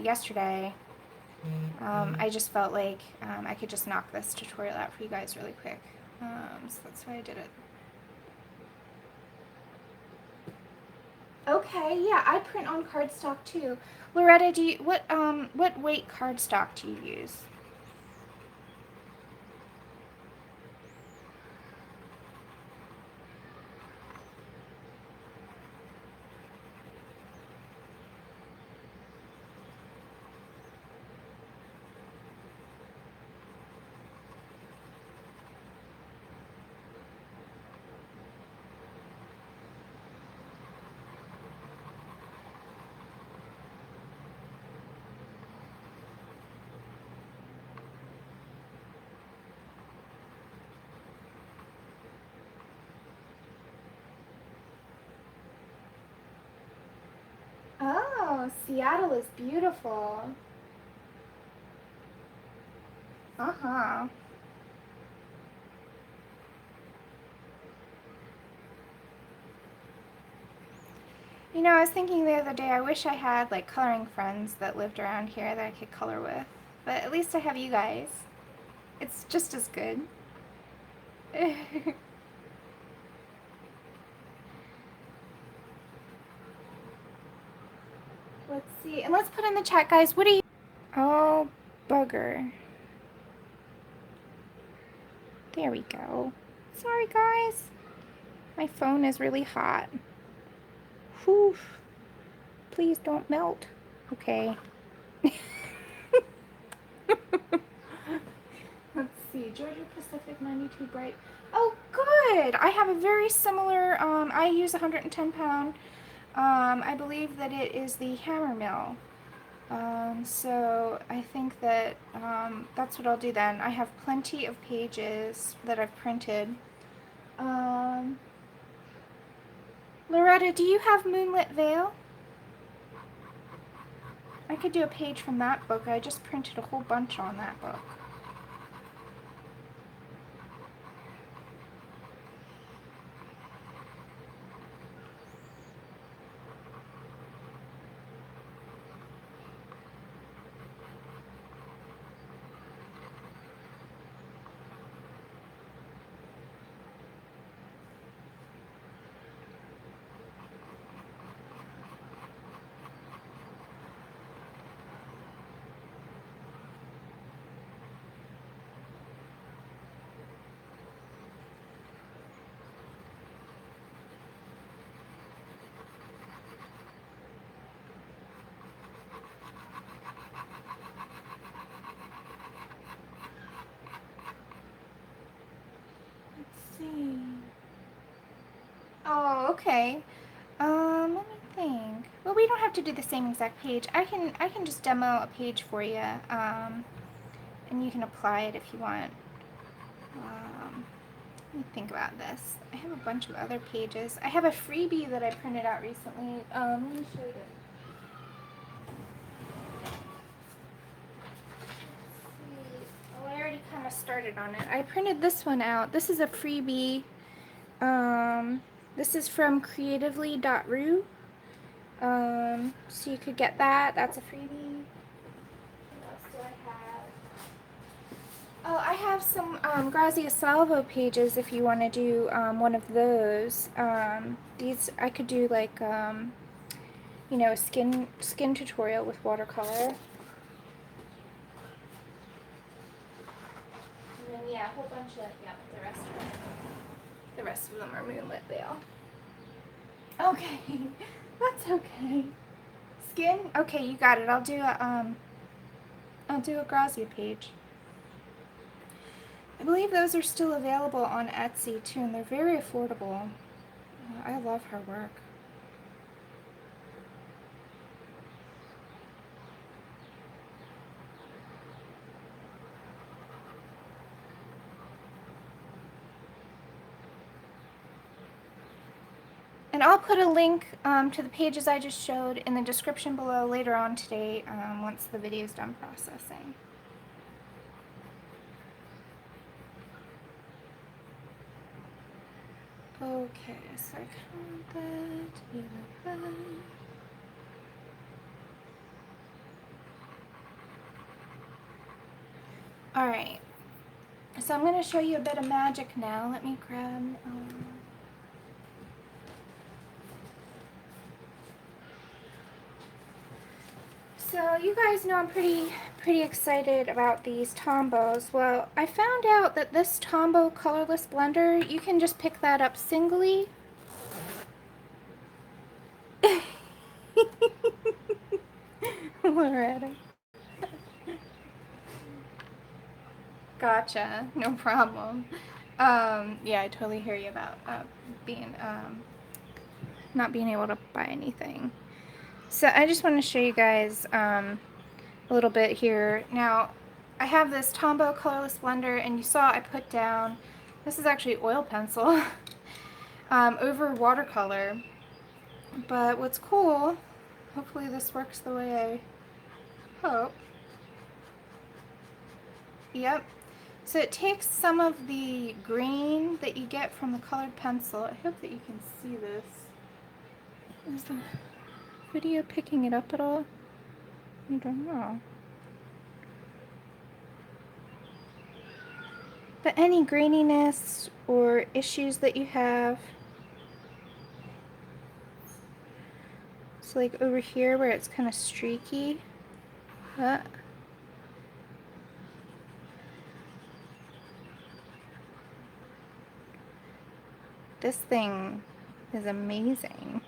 yesterday, I just felt like I could just knock this tutorial out for you guys really quick. So that's why I did it. Okay, yeah, I print on cardstock too. Loretta, what weight cardstock do you use? Seattle is beautiful. Uh-huh. You know, I was thinking the other day, I wish I had like coloring friends that lived around here that I could color with. But at least I have you guys. It's just as good. Let's see. And let's put in the chat, guys. What do you... Oh, bugger. There we go. Sorry, guys. My phone is really hot. Whew. Please don't melt. Okay. Let's see. Georgia Pacific 92 bright. Oh, good. I have a very similar, I use 110 pound. I believe that it is the hammer mill. So I think that that's what I'll do then. I have plenty of pages that I've printed. Loretta, do you have Moonlit Veil? I could do a page from that book. I just printed a whole bunch on that book. See. Oh, okay. Let me think. Well, we don't have to do the same exact page. I can just demo a page for you, and you can apply it if you want. Let me think about this. I have a bunch of other pages. I have a freebie that I printed out recently. Let me show you. Oh, I already kind of started on it. I printed this one out. This is a freebie. This is from creatively.ru. So you could get that. That's a freebie. What else do I have? Oh, I have some Grazia Salvo pages if you want to do one of those. These I could do like you know, a skin tutorial with watercolor. And then yeah, a whole bunch of the rest of them are Moonlit Veil. Okay, that's okay. Skin? Okay, you got it. I'll do a Grazia page. I believe those are still available on Etsy too, and they're very affordable. I love her work. And I'll put a link to the pages I just showed in the description below later on today once the video is done processing. Okay, so I count that to be like that. Alright, so I'm going to show you a bit of magic now. Let me grab... So you guys know I'm pretty excited about these Tombos. Well, I found out that this Tombow colorless blender, you can just pick that up singly. Loretta. Gotcha, no problem. Yeah, I totally hear you about being not being able to buy anything. So I just want to show you guys a little bit here. Now, I have this Tombow colorless blender, and you saw I put down, this is actually oil pencil, over watercolor. But what's cool, Hopefully this works the way I hope. Yep. So it takes some of the green that you get from the colored pencil. I hope that you can see this. Is the video picking it up at all? I don't know. But any graininess or issues that you have, so like over here where it's kind of streaky, this thing is amazing.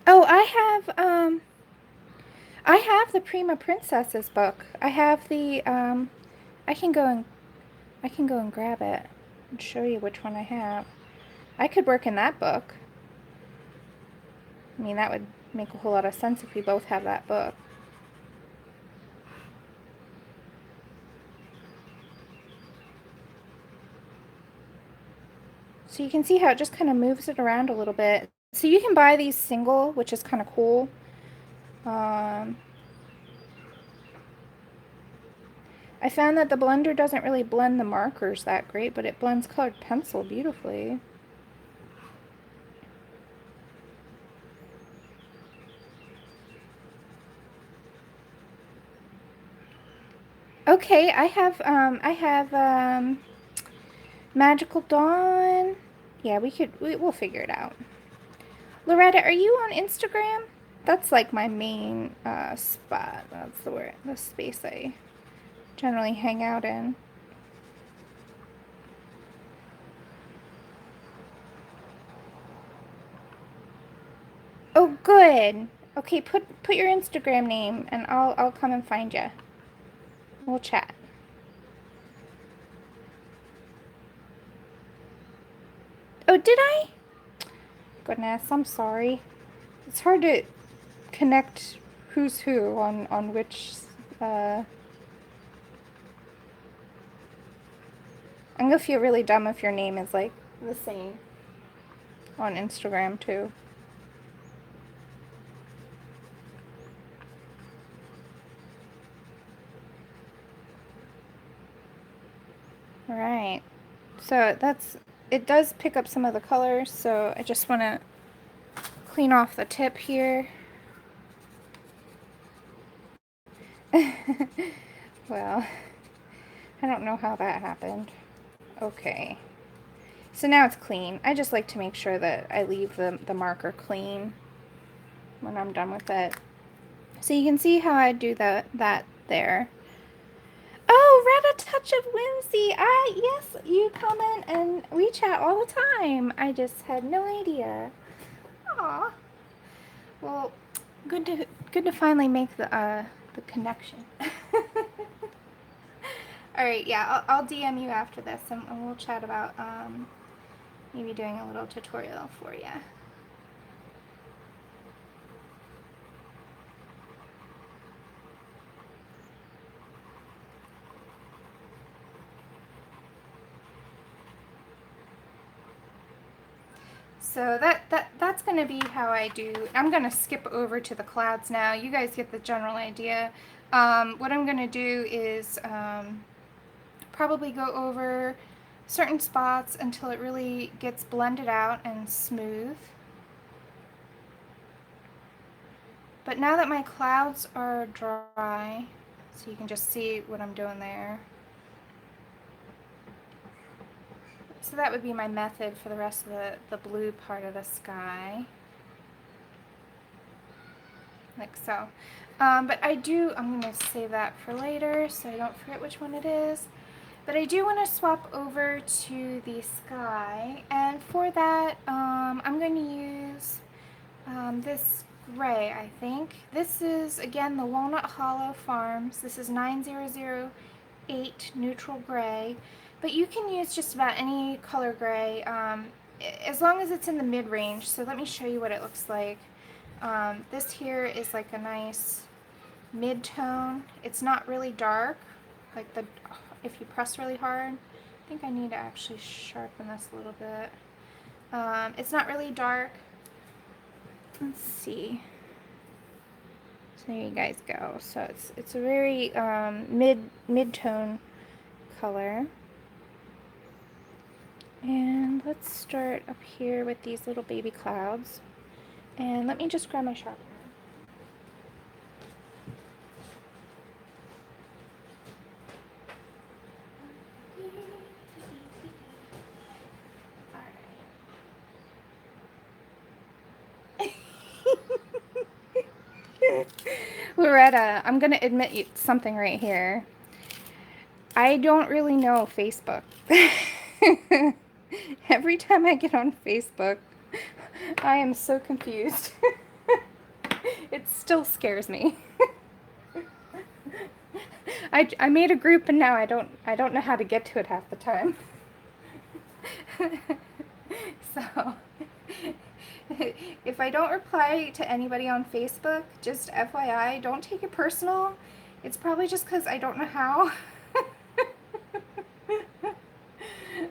Oh, I have the Prima Princesses book. I have the I can go and grab it and show you which one I have. I could work in that book. I mean, that would make a whole lot of sense if we both have that book. So you can see how it just kind of moves it around a little bit. So you can buy these single, which is kind of cool. I found that the blender doesn't really blend the markers that great, but it blends colored pencil beautifully. Okay, I have Magical Dawn. Yeah, we'll figure it out. Loretta, are you on Instagram? That's like my main spot. That's the space I generally hang out in. Oh, good. Okay, put your Instagram name, and I'll come and find you. We'll chat. Oh, did I? Goodness, I'm sorry. It's hard to connect who's who on which. I'm gonna feel really dumb if your name is like the same on Instagram too. All right. So it does pick up some of the colors, so I just want to clean off the tip here. Well, I don't know how that happened. Okay. So now it's clean. I just like to make sure that I leave the marker clean when I'm done with it. So you can see how I do that there. Oh, Red a Touch of Whimsy. Yes, you comment and we chat all the time. I just had no idea. Aw. Well, good to finally make the connection. All right, yeah, I'll DM you after this, and we'll chat about maybe doing a little tutorial for you. So that's going to be how I do. I'm going to skip over to the clouds now. You guys get the general idea. What I'm going to do is probably go over certain spots until it really gets blended out and smooth. But now that my clouds are dry, so you can just see what I'm doing there. So that would be my method for the rest of the blue part of the sky. Like so. But I'm going to save that for later so I don't forget which one it is. But I do want to swap over to the sky, and for that I'm going to use this gray, I think. This is, again, the Walnut Hollow Farms. This is 9008 Neutral Gray. But you can use just about any color gray, as long as it's in the mid-range. So let me show you what it looks like. This here is like a nice mid-tone. It's not really dark, like if you press really hard. I think I need to actually sharpen this a little bit. It's not really dark. Let's see. So there you guys go. So it's a very mid-tone color. And let's start up here with these little baby clouds. And let me just grab my sharpener. Loretta, I'm going to admit something right here. I don't really know Facebook. Every time I get on Facebook, I am so confused. It still scares me. I made a group and now I don't know how to get to it half the time. So if I don't reply to anybody on Facebook, just FYI, don't take it personal. It's probably just because I don't know how.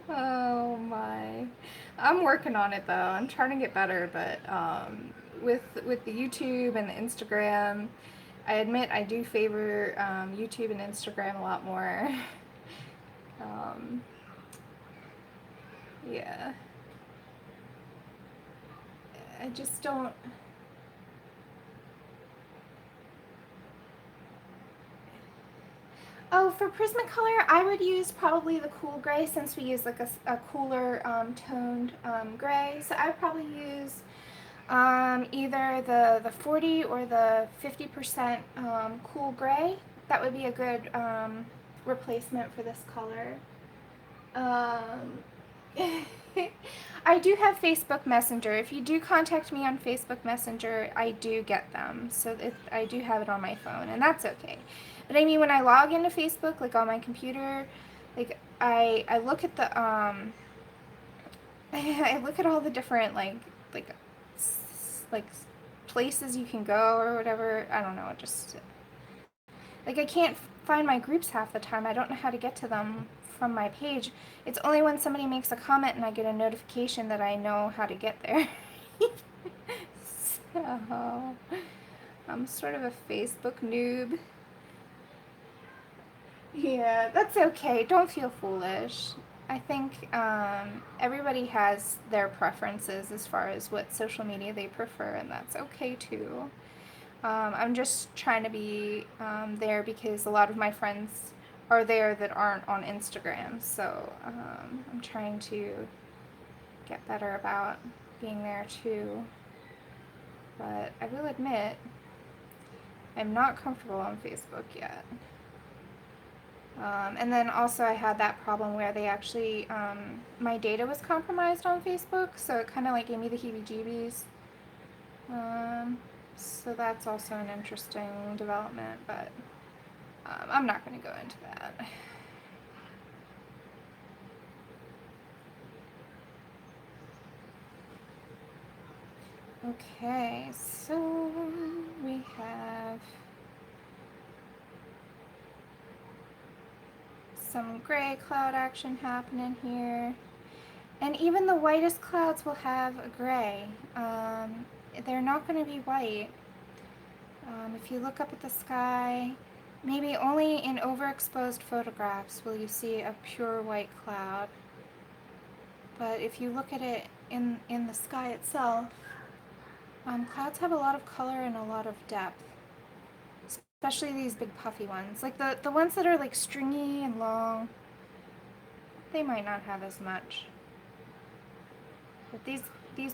Oh my. I'm working on it though. I'm trying to get better, but with the YouTube and the Instagram, I admit I do favor YouTube and Instagram a lot more. Yeah. I just don't. Oh, for Prismacolor, I would use probably the cool gray since we use like a cooler toned gray. So I would probably use either the 40 or the 50% cool gray. That would be a good replacement for this color. I do have Facebook Messenger. If you do contact me on Facebook Messenger, I do get them. So I do have it on my phone, and that's okay. But I mean, when I log into Facebook, like on my computer, like I look at the I look at all the different like like places you can go or whatever. I don't know, just like I can't find my groups half the time. I don't know how to get to them from my page. It's only when somebody makes a comment and I get a notification that I know how to get there. So I'm sort of a Facebook noob. Yeah, that's okay. Don't feel foolish. I think everybody has their preferences as far as what social media they prefer, and that's okay too. I'm just trying to be there because a lot of my friends are there that aren't on Instagram, so I'm trying to get better about being there too. But I will admit, I'm not comfortable on Facebook yet. And then also I had that problem where they actually, my data was compromised on Facebook, so it kind of like gave me the heebie-jeebies. So that's also an interesting development, but I'm not going to go into that. Okay, so we have some gray cloud action happening here. And even the whitest clouds will have a gray. They're not going to be white. If you look up at the sky, maybe only in overexposed photographs will you see a pure white cloud. But if you look at it in the sky itself, clouds have a lot of color and a lot of depth. Especially these big puffy ones. Like the ones that are like stringy and long, they might not have as much. But these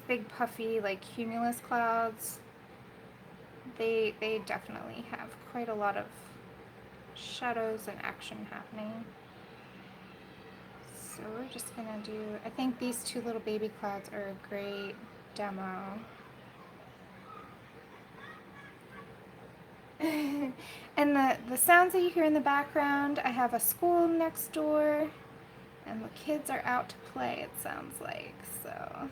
big puffy like cumulus clouds, they definitely have quite a lot of shadows and action happening. So we're just gonna do, I think these two little baby clouds are a great demo. And the sounds that you hear in the background, I have a school next door, and the kids are out to play, it sounds like. So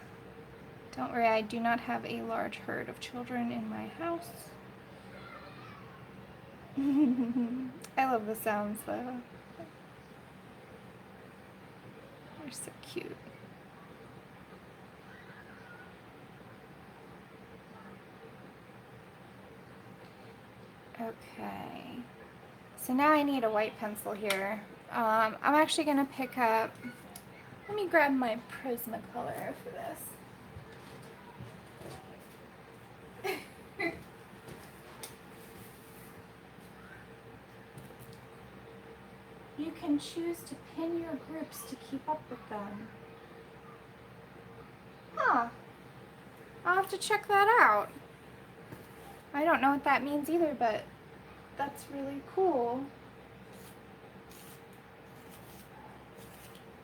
don't worry, I do not have a large herd of children in my house. I love the sounds though. They're so cute. Okay, so now I need a white pencil here. I'm actually going to pick up, let me grab my Prismacolor for this. You can choose to pin your groups to keep up with them. Huh, I'll have to check that out. I don't know what that means either, but that's really cool.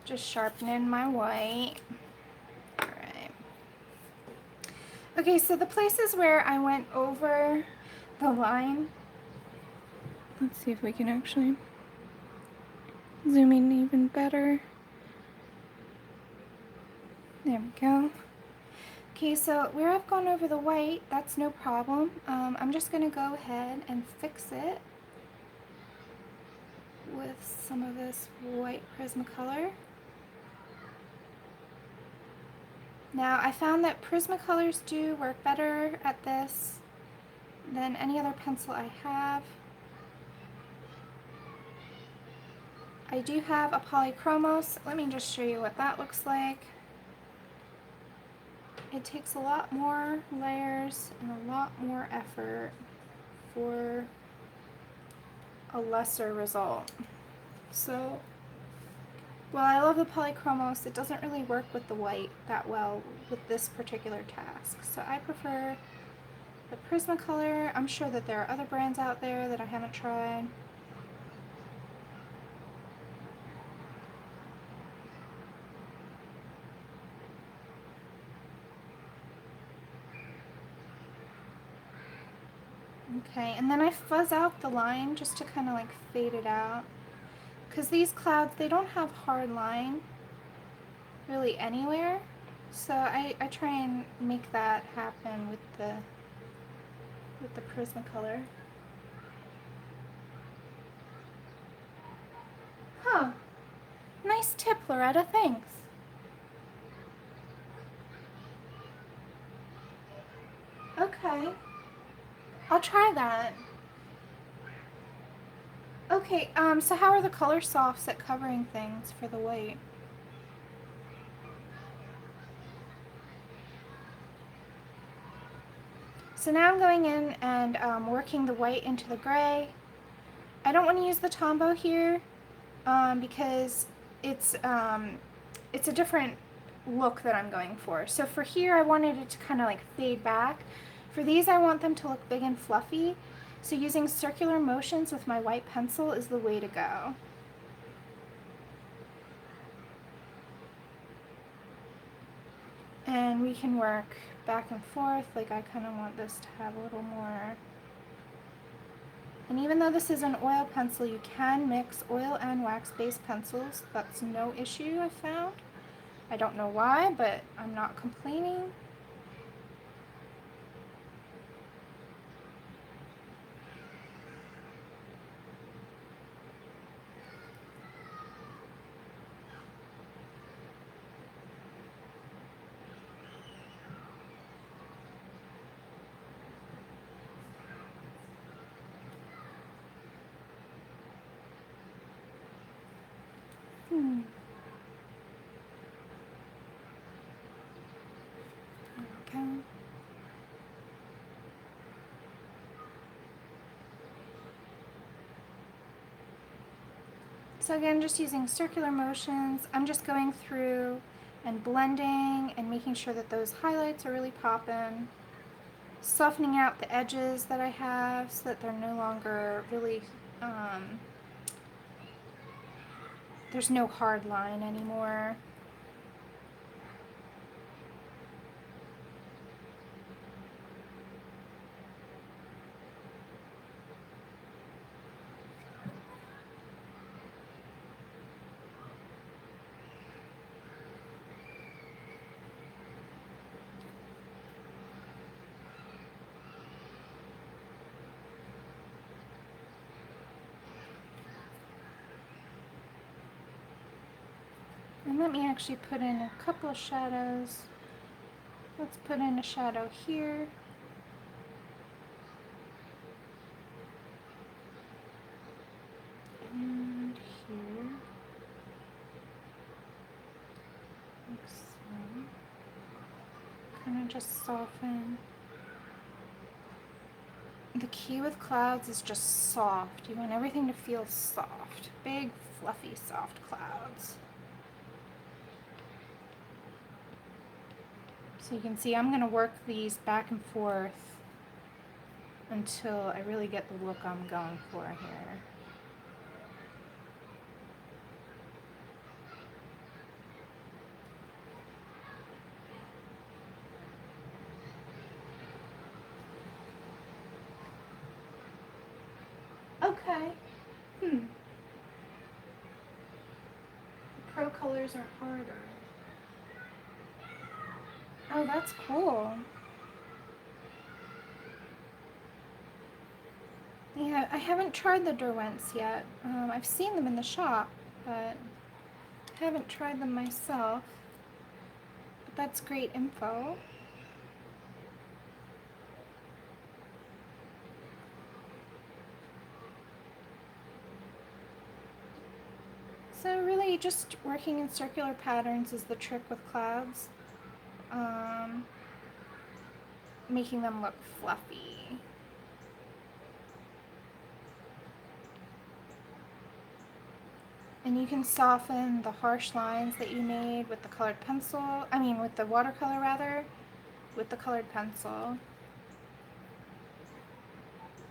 Just sharpening my white. Alright. Okay, so the places where I went over the line, let's see if we can actually zoom in even better. There we go. Okay, so where I've gone over the white, that's no problem. I'm just going to go ahead and fix it with some of this white Prismacolor. Now, I found that Prismacolors do work better at this than any other pencil I have. I do have a polychromos. Let me just show you what that looks like. It takes a lot more layers and a lot more effort for a lesser result. So, while I love the polychromos, it doesn't really work with the white that well with this particular task. So I prefer the Prismacolor. I'm sure that there are other brands out there that I haven't tried. Okay, and then I fuzz out the line just to kind of like fade it out. Because these clouds, they don't have hard line really anywhere. So I try and make that happen with the Prismacolor. Huh. Nice tip, Loretta, thanks. Okay. I'll try that. Okay, so how are the color softs at covering things for the white? So now I'm going in and working the white into the gray. I don't want to use the Tombow here because it's a different look that I'm going for. So for here, I wanted it to kind of like fade back. For these, I want them to look big and fluffy. So using circular motions with my white pencil is the way to go. And we can work back and forth. Like I kind of want this to have a little more. And even though this is an oil pencil, you can mix oil and wax-based pencils. That's no issue, I found. I don't know why, but I'm not complaining. Okay. So again, just using circular motions, I'm just going through and blending and making sure that those highlights are really popping, softening out the edges that I have so that they're no longer really, there's no hard line anymore. And let me actually put in a couple of shadows. Let's put in a shadow here. like so. Kind of just soften. The key with clouds is just soft. You want everything to feel soft. Big, fluffy, soft clouds. So you can see I'm going to work these back and forth until I really get the look I'm going for here. Okay. The pro colors are harder. Oh, that's cool. Yeah, I haven't tried the Derwents yet. I've seen them in the shop, but I haven't tried them myself. But that's great info. So really just working in circular patterns is the trick with clouds. Making them look fluffy. And you can soften the harsh lines that you made with the colored pencil, with the watercolor rather, with the colored pencil.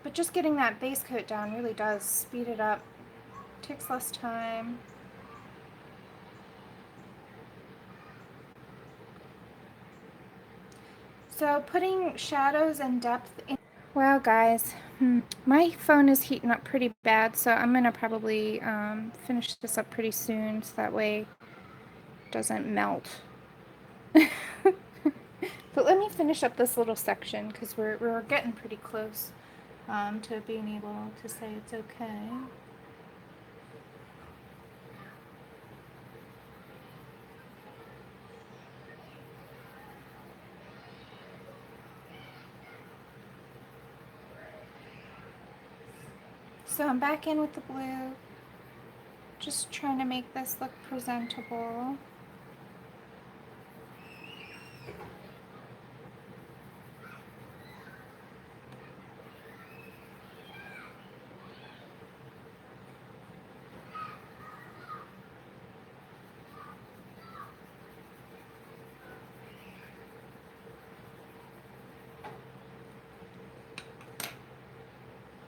But just getting that base coat down really does speed it up, takes less time. So putting shadows and depth in. Wow guys, my phone is heating up pretty bad, so I'm gonna probably finish this up pretty soon so that way it doesn't melt. But let me finish up this little section because we're getting pretty close to being able to say it's okay. So I'm back in with the blue, just trying to make this look presentable.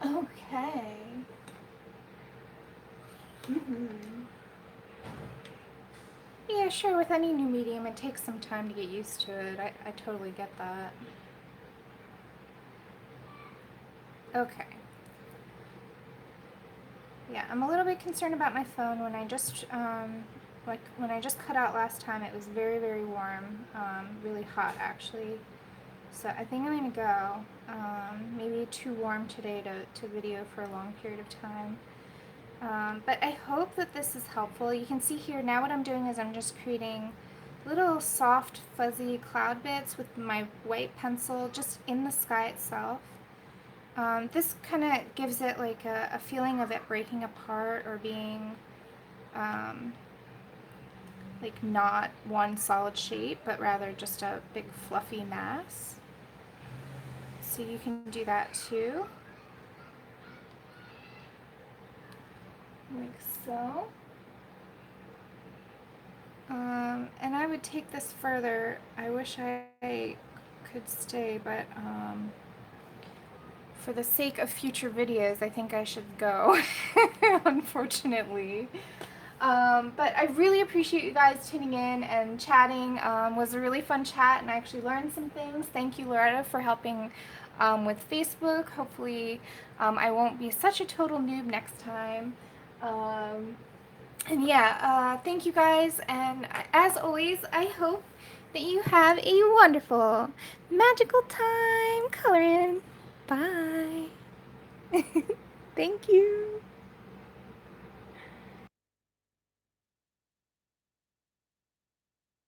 Okay. Yeah, sure, with any new medium, it takes some time to get used to it. I totally get that. Okay. Yeah, I'm a little bit concerned about my phone. When I just, when I just cut out last time, it was very, very warm, really hot actually. So I think I'm gonna go. Maybe too warm today to video for a long period of time. But I hope that this is helpful. You can see here now what I'm doing is I'm just creating little soft fuzzy cloud bits with my white pencil just in the sky itself. This kind of gives it like a feeling of it breaking apart or being like not one solid shape, but rather just a big fluffy mass. So you can do that too. Like so. And I would take this further. I wish I could stay, but for the sake of future videos, I think I should go, unfortunately. But I really appreciate you guys tuning in and chatting. Was a really fun chat, and I actually learned some things. Thank you, Loretta, for helping with Facebook. Hopefully, I won't be such a total noob next time. And yeah, thank you guys, and as always, I hope that you have a wonderful, magical time coloring. Bye. Thank you.